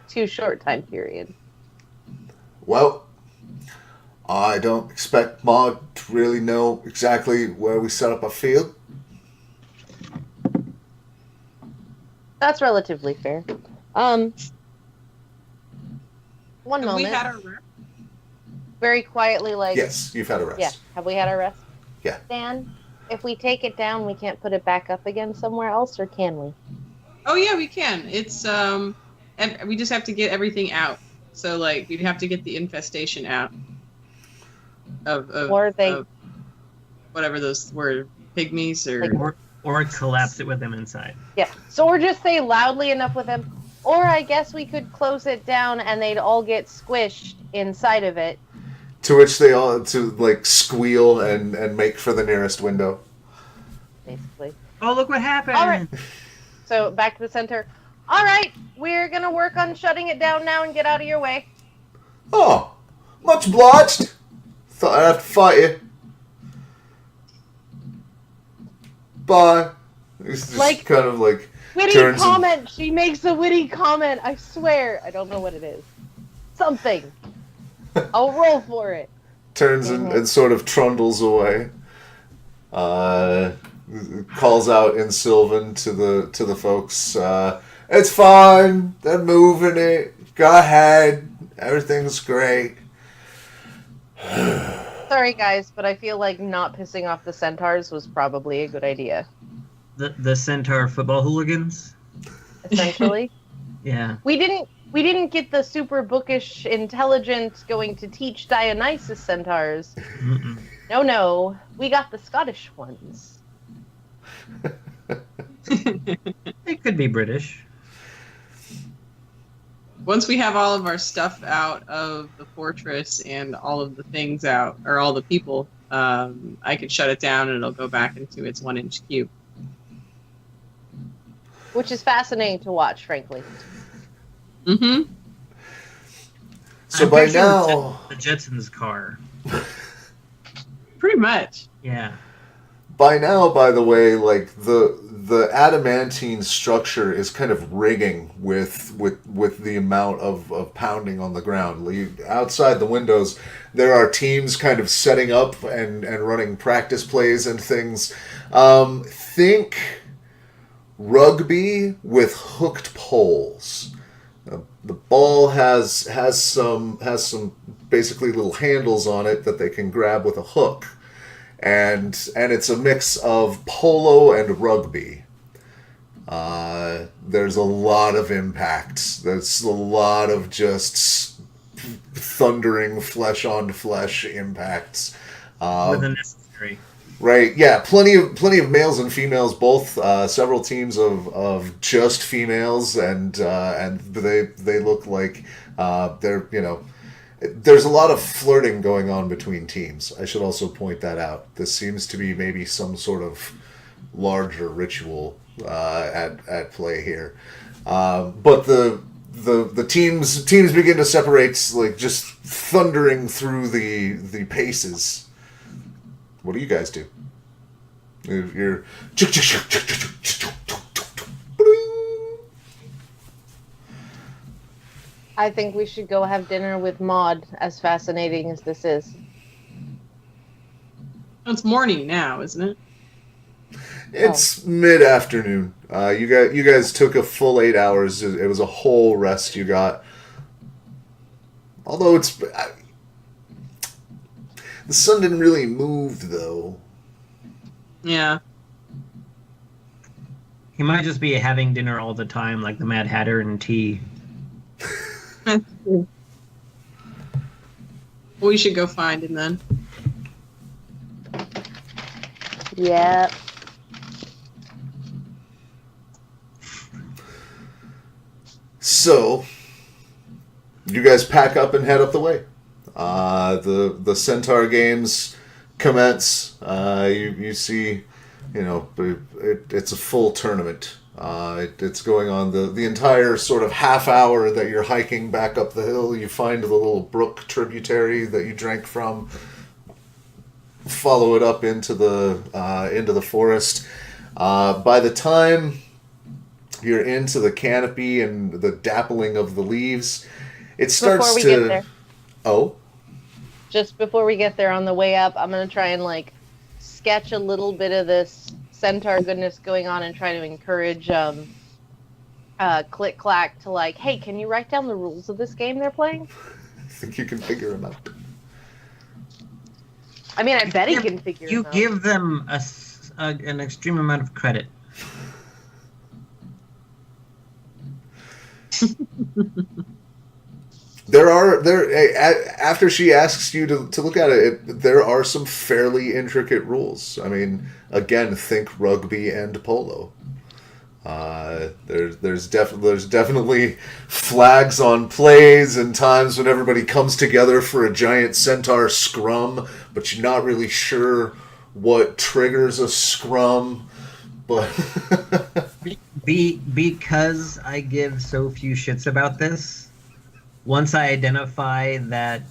Too short time period. Well, I don't expect Maud to really know exactly where we set up our field. That's relatively fair. One Have moment. we had our rep? Very quietly, like, Yes, you've had a rest. yeah. Have we had our rest? Yeah. Dan, if we take it down, we can't put it back up again somewhere else, or can we? Oh yeah, we can. It's and we just have to get everything out. So like we'd have to get the infestation out of whatever those were, pygmies or Or collapse it with them inside. Yeah. So, or just say loudly enough with them, or I guess we could close it down and they'd all get squished inside of it. To which they all squeal and make for the nearest window. Basically. Oh, look what happened! All right. So back to the center. All right, we're gonna work on shutting it down now and get out of your way. Oh, much obliged. Thought I'd have to fight you. Bye. It's just kind of like Witty turns comment. She makes a witty comment. I swear. I don't know what it is. Something. I'll roll for it. turns and sort of trundles away. Calls out in Sylvan to the folks. It's fine. They're moving it. Go ahead. Everything's great. Sorry, guys, but I feel like not pissing off the centaurs was probably a good idea. The centaur football hooligans? Essentially. Yeah. We didn't get the super bookish, intelligent, going to teach Dionysus centaurs. Mm-mm. No, we got the Scottish ones. It could be British. once we have all of our stuff out of the fortress and all of the things out, or all the people, I can shut it down and it'll go back into its 1-inch cube. Which is fascinating to watch, frankly. Mm-hmm. So I'm by pretty sure now, the Jetsons car. Pretty much. Yeah. by the way, like the adamantine structure is kind of rigging with the amount of pounding on the ground. Outside the windows, there are teams kind of setting up and running practice plays and things. Think rugby with hooked poles. The ball has some basically little handles on it that they can grab with a hook. And it's a mix of polo and rugby. There's a lot of impact. There's a lot of just thundering flesh-on-flesh impacts. More than necessary. Right? Yeah, plenty of males and females, both. Several teams of just females, and they look like they're There's a lot of flirting going on between teams. I should also point that out. This seems to be maybe some sort of larger ritual at play here. But the teams begin to separate, like just thundering through the paces. What do you guys do? You're I think we should go have dinner with Maud, as fascinating as this is. It's morning now, isn't it? It's mid-afternoon. You guys took a full 8 hours. It was a whole rest you got. Although the sun didn't really move, though. Yeah. He might just be having dinner all the time, like the Mad Hatter and tea. We should go find him then. Yeah. So, you guys pack up and head up the way. The Centaur games commence. You see, it's a full tournament. It's going on the entire sort of half hour that you're hiking back up the hill. You find the little brook tributary that you drank from. Follow it up into the forest. By the time you're into the canopy and the dappling of the leaves, it starts Before we get there. Oh? Just before we get there, on the way up, I'm going to try and, sketch a little bit of this centaur goodness going on and try to encourage ClickClack to, hey, can you write down the rules of this game they're playing? I think you can figure them out. I mean, I bet he can figure You them out. give them an extreme amount of credit. After she asks you to look at it, there are some fairly intricate rules. I mean, again, think rugby and polo. There's definitely flags on plays and times when everybody comes together for a giant centaur scrum, but you're not really sure what triggers a scrum. But because I give so few shits about this, once I identify that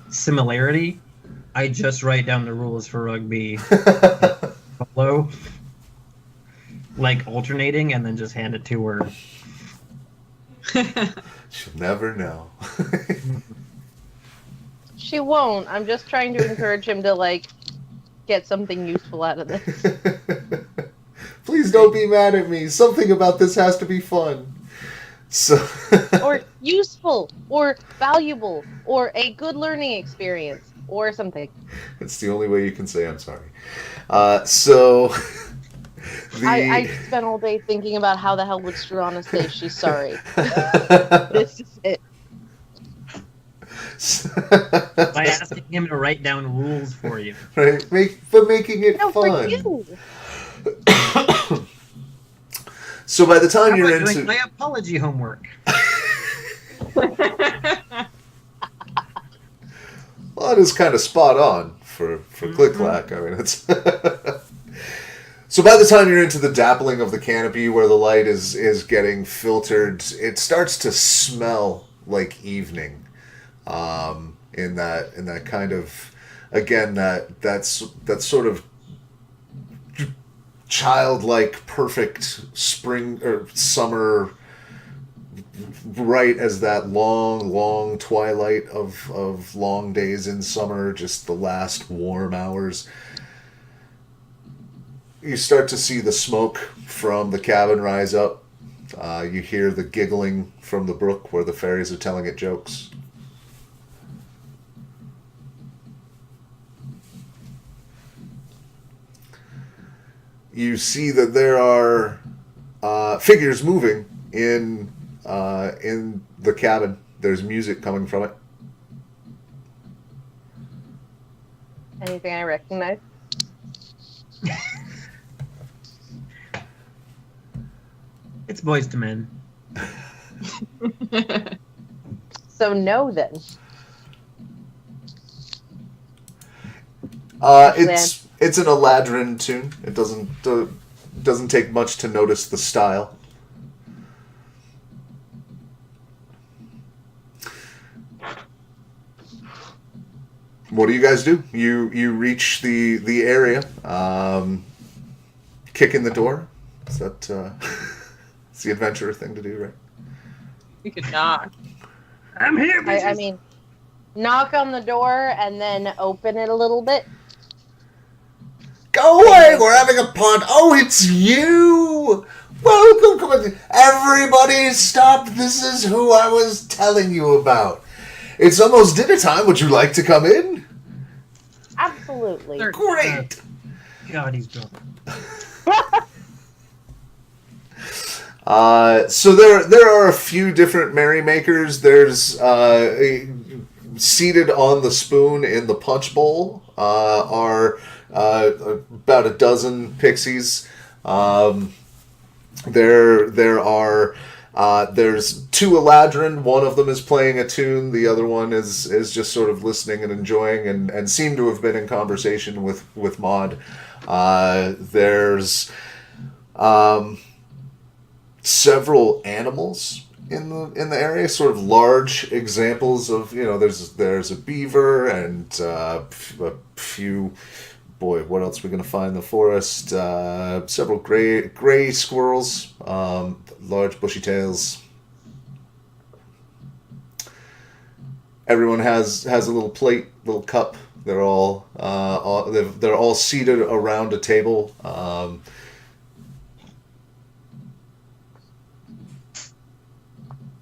similarity, I just write down the rules for rugby, polo, alternating, and then just hand it to her. She'll never know. She won't. I'm just trying to encourage him to, get something useful out of this. Please don't be mad at me. Something about this has to be fun. So Or useful, or valuable, or a good learning experience, or something. It's the only way you can say I'm sorry. I spent all day thinking about how the hell would Struana say she's sorry. This is it. By asking him to write down rules for you. Right? Making it No, fun. for you. So by the time How you're about into doing my apology homework. well, that is kind of spot on for ClickClack. I mean, it's so by the time you're into the dappling of the canopy where the light is getting filtered, it starts to smell like evening. In that kind of, again, that's sort of childlike perfect spring or summer, right as that long twilight of long days in summer, just the last warm hours. You start to see the smoke from the cabin rise up. You hear the giggling from the brook where the fairies are telling it jokes. You see that there are figures moving in the cabin. There's music coming from it. Anything I recognize? It's boys to men. So no, then. It's an Eladrin tune. It doesn't take much to notice the style. What do you guys do? You reach the area, kick in the door. Is that it's the adventurer thing to do, right? We could knock. I'm here, bitches. I mean, knock on the door and then open it a little bit. Go away! We're having a pod. Oh, it's you! Welcome, come on. Everybody stop. This is who I was telling you about. It's almost dinner time. Would you like to come in? Absolutely. Great! God, he's drunk. So there are a few different merrymakers. There's seated on the spoon in the punch bowl are about a dozen pixies. There are there's two Eladrin. One of them is playing a tune. The other one is just sort of listening and enjoying and seem to have been in conversation with Maud. There's several animals in the area, sort of large examples of, there's a beaver and a few. Boy, what else are we going to find in the forest? Several gray squirrels, large bushy tails. Everyone has a little plate, little cup. They're all they're all seated around a table.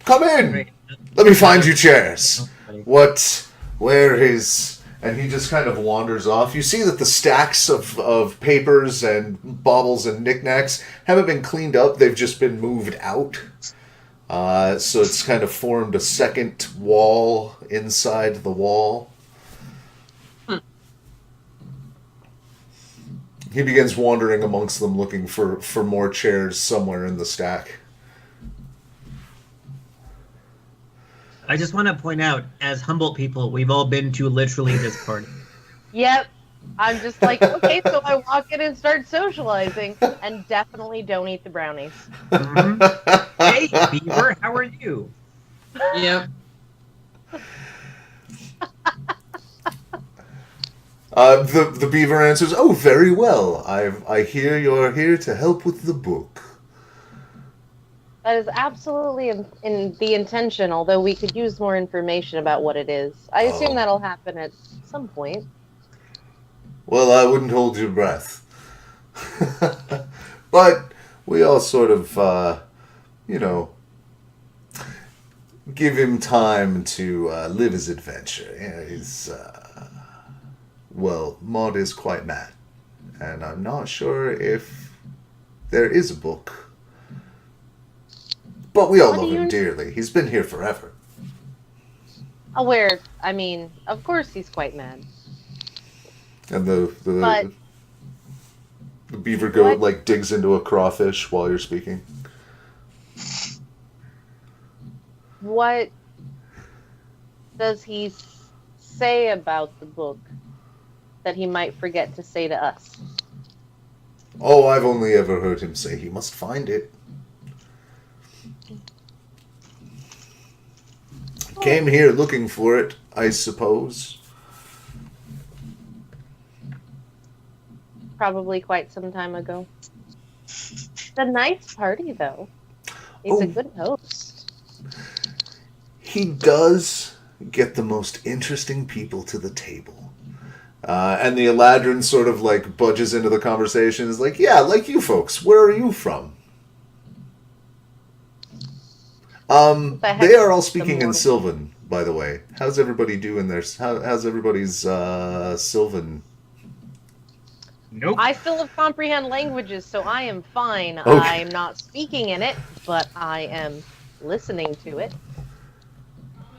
Come in. Let me find you chairs. Where is? And he just kind of wanders off. You see that the stacks of papers and baubles and knickknacks haven't been cleaned up. They've just been moved out. So it's kind of formed a second wall inside the wall. He begins wandering amongst them looking for more chairs somewhere in the stack. I just want to point out, as Humboldt people, we've all been to literally this party. Yep. I'm just like, okay, so I walk in and start socializing, and definitely don't eat the brownies. Mm-hmm. Hey, Beaver, how are you? Yep. The beaver answers, "Oh, very well. I hear you're here to help with the book." That is absolutely in the intention, although we could use more information about what it is. I assume that'll happen at some point. Well, I wouldn't hold your breath. But we all sort of, give him time to live his adventure. Maud is quite mad. And I'm not sure if there is a book. But we all love him dearly. He's been here forever. Of course he's quite mad. And the beaver goat digs into a crawfish while you're speaking. What does he say about the book that he might forget to say to us? Oh, I've only ever heard him say he must find it. Came here looking for it, I suppose. Probably quite some time ago. It's a nice party, though. He's a good host. He does get the most interesting people to the table. And the Eladrin sort of budges into the conversation. Is like, yeah, like you folks. Where are you from? They are all speaking in Sylvan, by the way. How's everybody doing there? How's everybody's Sylvan? Nope. I still have comprehend languages, so I am fine. Okay. I'm not speaking in it, but I am listening to it.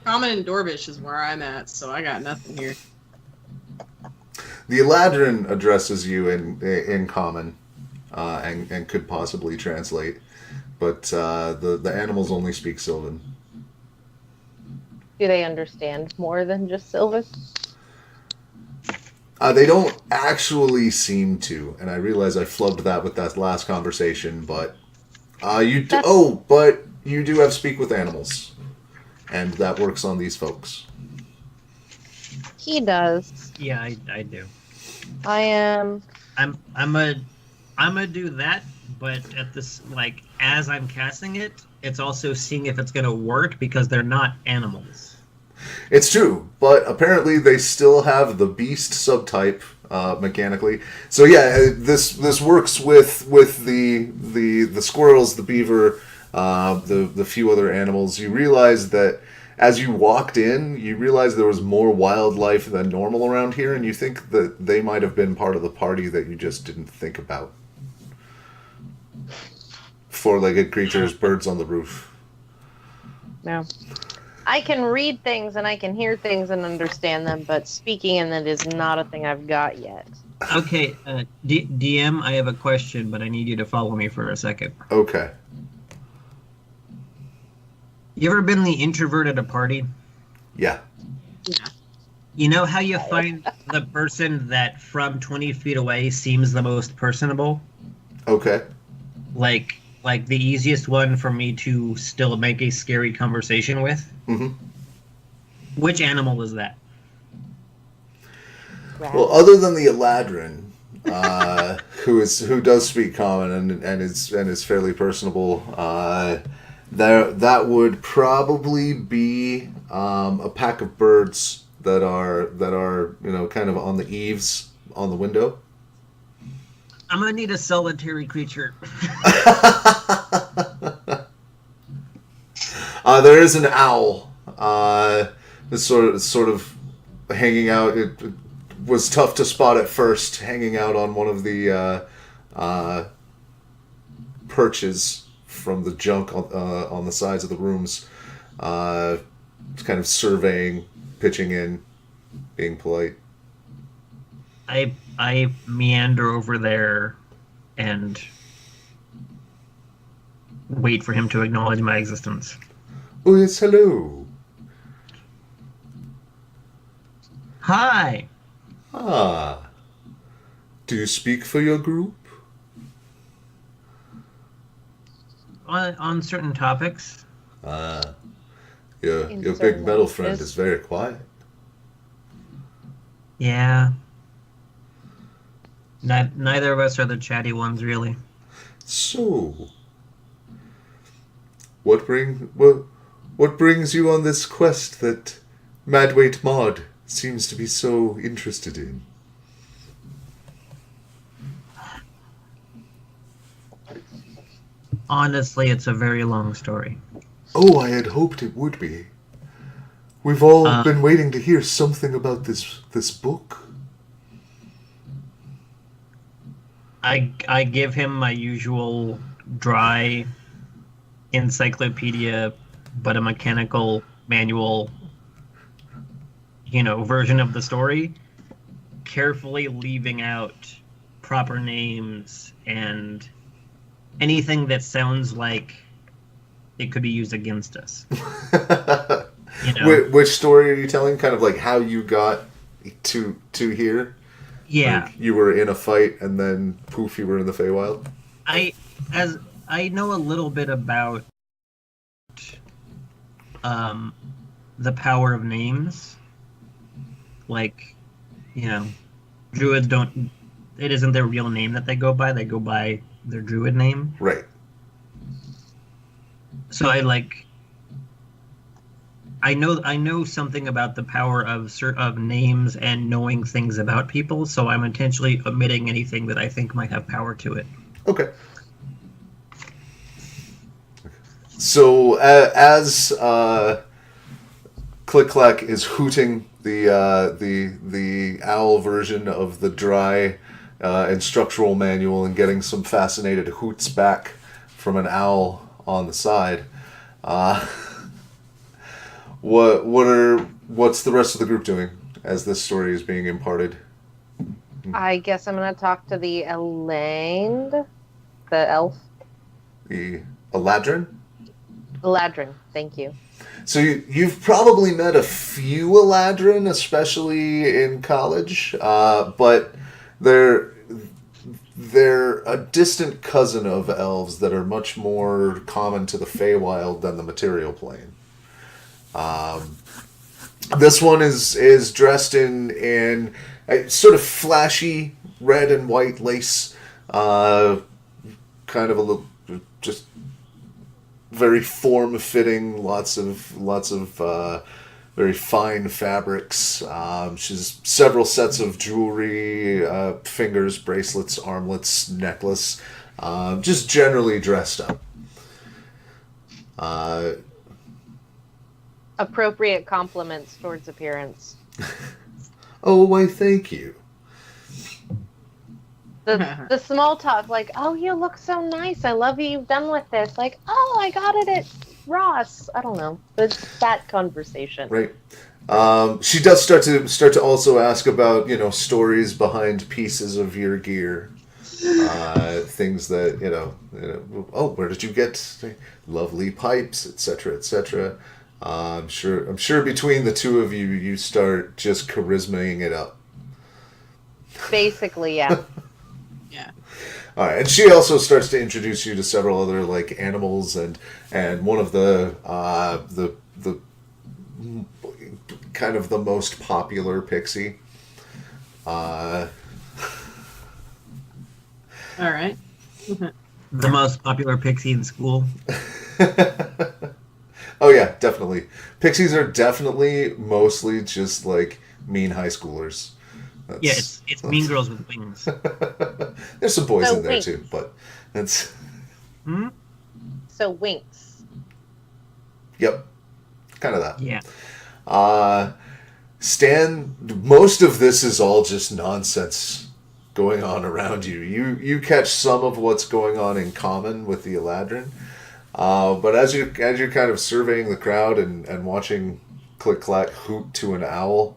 Common and Dorbish is where I'm at, so I got nothing here. The Eladrin addresses you in common, and could possibly translate. But the animals only speak Sylvan. Do they understand more than just Sylvan? They don't actually seem to, and I realize I flubbed that with that last conversation. But but you do have speak with animals, and that works on these folks. He does. Yeah, I do. I am. I'm gonna do that, but at this as I'm casting it, it's also seeing if it's gonna work because they're not animals. It's true, but apparently they still have the beast subtype mechanically. So yeah, this works with the squirrels, the beaver, the few other animals. You realize that as you walked in, you realize there was more wildlife than normal around here, and you think that they might have been part of the party that you just didn't think about. Four-legged creatures, birds on the roof. No. I can read things and I can hear things and understand them, but speaking in it is not a thing I've got yet. Okay, DM, I have a question, but I need you to follow me for a second. Okay. You ever been the introvert at a party? Yeah. You know how you find the person that from 20 feet away seems the most personable? Okay. Like the easiest one for me to still make a scary conversation with? Mm-hmm. Which animal is that? Well, other than the Eladrin, who does speak common and is fairly personable, that would probably be a pack of birds that are kind of on the eaves on the window. I'm gonna need a solitary creature. There is an owl. It's sort of hanging out. It was tough to spot at first, hanging out on one of the perches from the junk on the sides of the rooms, kind of surveying, pitching in, being polite. I meander over there and wait for him to acknowledge my existence. Oh, yes, hello. Hi. Ah. Do you speak for your group? On certain topics. Ah. Your big metal friend is very quiet. Yeah. Neither of us are the chatty ones, really. So, what brings you on this quest that Madweight Maud seems to be so interested in? Honestly, it's a very long story. Oh, I had hoped it would be. We've all been waiting to hear something about this book. I give him my usual dry encyclopedia, but a mechanical manual, version of the story, carefully leaving out proper names and anything that sounds like it could be used against us. Which story are you telling? Kind of like how you got to here? Yeah. Like you were in a fight and then poof, you were in the Feywild? I know a little bit about the power of names. Like, druids it isn't their real name that they go by their druid name. Right. So I know something about the power of names and knowing things about people, so I'm intentionally omitting anything that I think might have power to it. Okay. So as ClickClack is hooting the owl version of the dry instructional manual and getting some fascinated hoots back from an owl on the side, what's the rest of the group doing as this story is being imparted? I guess I'm going to talk to the Elaine, the elf. The Eladrin? Eladrin, thank you. So you've probably met a few Eladrin, especially in college, but they're a distant cousin of elves that are much more common to the Feywild than the material plane. This one is dressed in a sort of flashy red and white lace, kind of a little just very form-fitting, lots of very fine fabrics. She has several sets of jewelry, fingers, bracelets, armlets, necklace, just generally dressed up. Appropriate compliments towards appearance. Oh, why, thank you. The small talk, like, oh, you look so nice. I love what you've done with this. Like, oh, I got it at Ross. I don't know. That conversation. Right. She does start to also ask about, stories behind pieces of your gear. Things that, oh, where did you get lovely pipes, etc., etc. I'm sure between the two of you, you start just charismaing it up. Basically, yeah. Yeah. All right, and she also starts to introduce you to several other animals, and one of the kind of the most popular pixie. All right. The most popular pixie in school. Oh yeah, definitely. Pixies are definitely mostly just mean high schoolers. Yeah, it's mean girls with wings. There's some boys So in there winks. too, but that's Hmm? So winks. yep, kind of that. Yeah. Stan, most of this is all just nonsense going on around you. You catch some of what's going on in common with the Eladrin, but as you're kind of surveying the crowd and watching ClickClack hoot to an owl,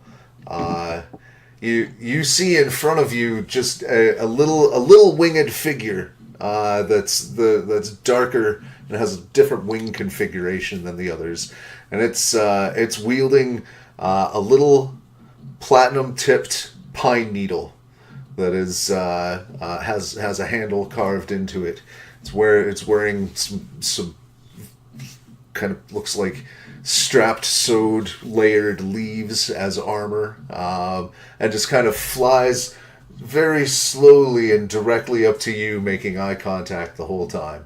you see in front of you just a little winged figure that's darker and has a different wing configuration than the others, and it's wielding a little platinum tipped pine needle that is has a handle carved into it. It's wearing some kind of looks like strapped, sewed, layered leaves as armor, and just kind of flies very slowly and directly up to you, making eye contact the whole time.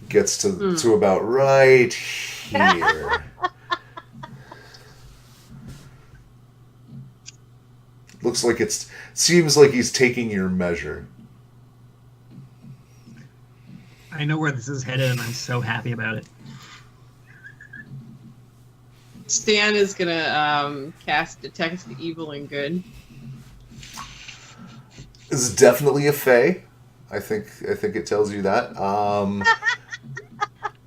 Gets to about right here. Looks like seems like he's taking your measure. I know where this is headed, and I'm so happy about it. Stan is gonna cast Detect Evil and Good. This is definitely a fae. I think it tells you that.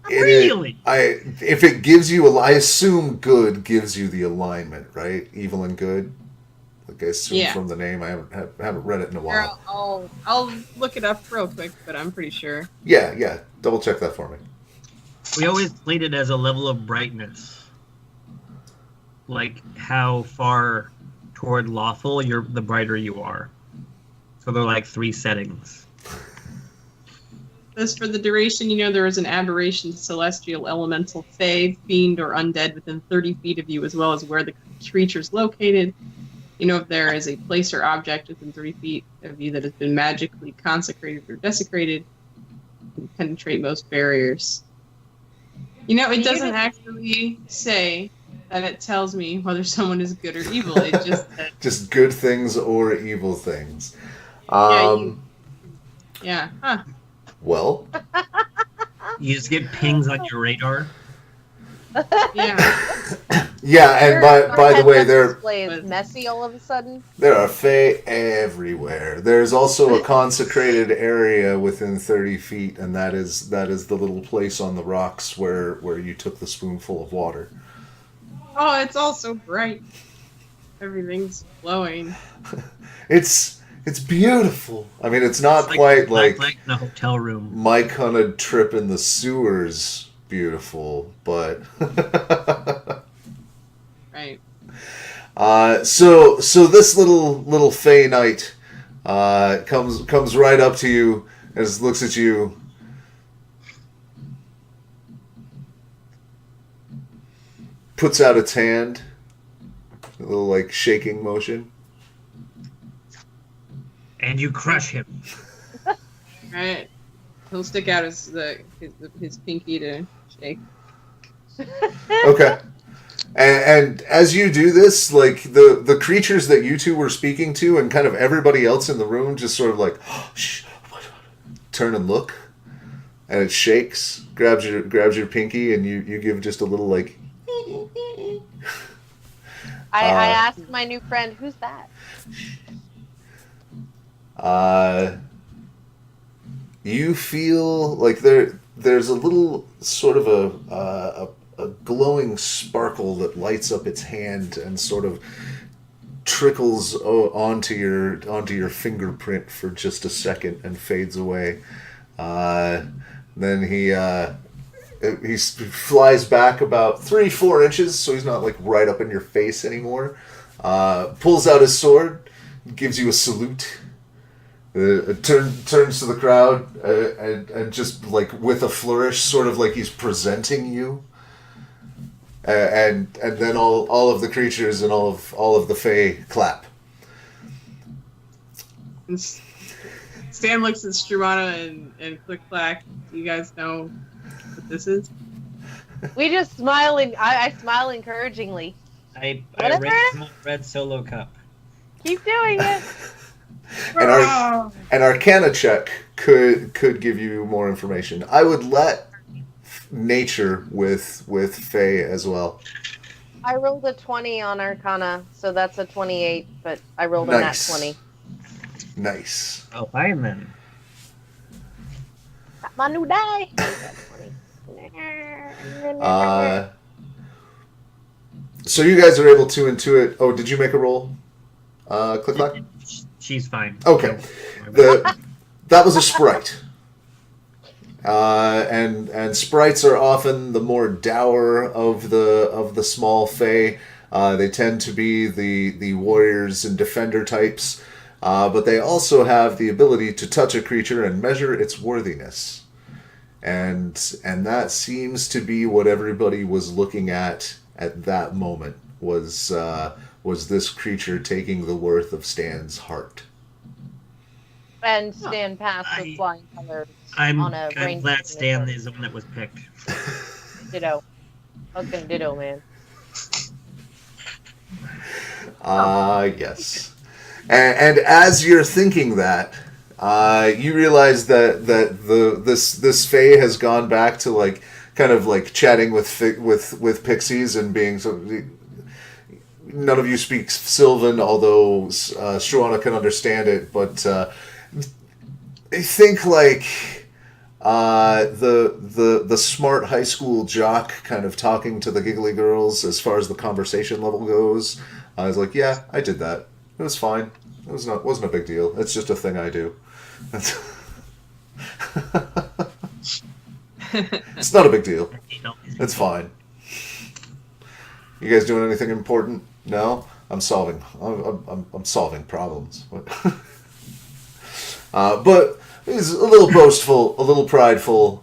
Really? If it gives you I assume good gives you the alignment, right? Evil and good. Like I assume from the name. I haven't read it in a while. I'll look it up real quick, but I'm pretty sure. Yeah. Double check that for me. We always played it as a level of brightness. Like how far toward lawful the brighter you are. So they're like 3 settings. As for the duration, there is an aberration, celestial, elemental, fae, fiend, or undead within 30 feet of you, as well as where the creature is located. If there is a place or object within 30 feet of you that has been magically consecrated or desecrated, you can penetrate most barriers. It doesn't actually say that it tells me whether someone is good or evil. It just says, just good things or evil things. Yeah. Huh. Well, You just get pings on your radar. Yeah. yeah, and by the way, this display is messy all of a sudden. There are fae everywhere. There's also a consecrated area within 30 feet, and that is the little place on the rocks where you took the spoonful of water. Oh, it's all so bright. Everything's glowing. It's beautiful. I mean, it's not quite like in a hotel room. Mike Hunted trip in the sewers beautiful, but Right. So this little Fey Knight comes right up to you and just looks at you. Puts out its hand, a little shaking motion. And you crush him. Right. He'll stick out his pinky to shake. Okay. And as you do this, like the creatures that you two were speaking to, and kind of everybody else in the room, just sort of like, shh, turn and look, and it shakes, grabs your pinky, and you give just a little like. I asked my new friend, "Who's that?" You feel like there's a little sort of a glowing sparkle that lights up its hand and sort of trickles onto your fingerprint for just a second and fades away. Then he flies back about 3-4 inches, so he's not like right up in your face anymore. Pulls out his sword, gives you a salute. Turns to the crowd and just like with a flourish, sort of like he's presenting you. And then all of the creatures and all of the Fae clap. And Stan looks at Struana and ClickClack. Do you guys know what this is? We just smile and I smile encouragingly. I Whatever. raise my red solo cup. Keep doing it. An Arcana check could give you more information. I would let nature with Fae as well. I rolled a 20 on Arcana, so that's a 28, but I rolled a nat 20. Nice. Oh, fireman. Got my new die. So you guys are able to intuit. Oh, did you make a roll? ClickClack? She's fine. Okay. That was a sprite. And sprites are often the more dour of the small Fae. They tend to be the warriors and defender types, but they also have the ability to touch a creature and measure its worthiness. And that seems to be what everybody was looking at that moment, was this creature taking the worth of Stan's heart. And Stan passed with flying colors on a I'm glad Stan is the one that was picked. Ditto. Fucking ditto, man. Yes. And as you're thinking that, you realize that this Fae has gone back to like kind of like chatting with pixies and being so. None of you speak Sylvan, although Struana can understand it. But I think like the smart high school jock kind of talking to the giggly girls as far as the conversation level goes. I was like, yeah, I did that. It was fine. It wasn't a big deal. It's just a thing I do. It's not a big deal. It's fine. You guys doing anything important? No, I'm solving problems. But he's a little boastful, a little prideful.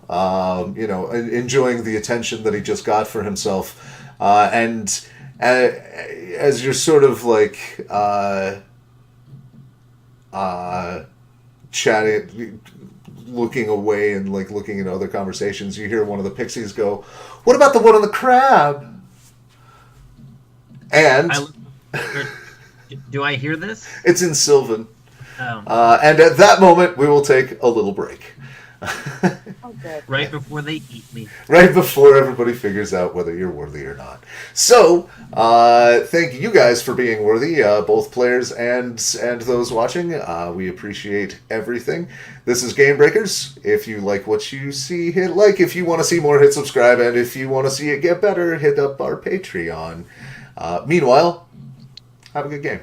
Enjoying the attention that he just got for himself, and as you're sort of like chatting, looking away and like looking at other conversations, you hear one of the pixies go, "What about the one on the crab?" And do I hear this? It's in Sylvan. Oh. And at that moment, we will take a little break. Right before they eat me. Right before everybody figures out whether you're worthy or not. So, thank you guys for being worthy, both players and those watching. We appreciate everything. This is GameBreakers. If you like what you see, hit like. If you want to see more, hit subscribe. And if you want to see it get better, hit up our Patreon. Meanwhile, have a good game.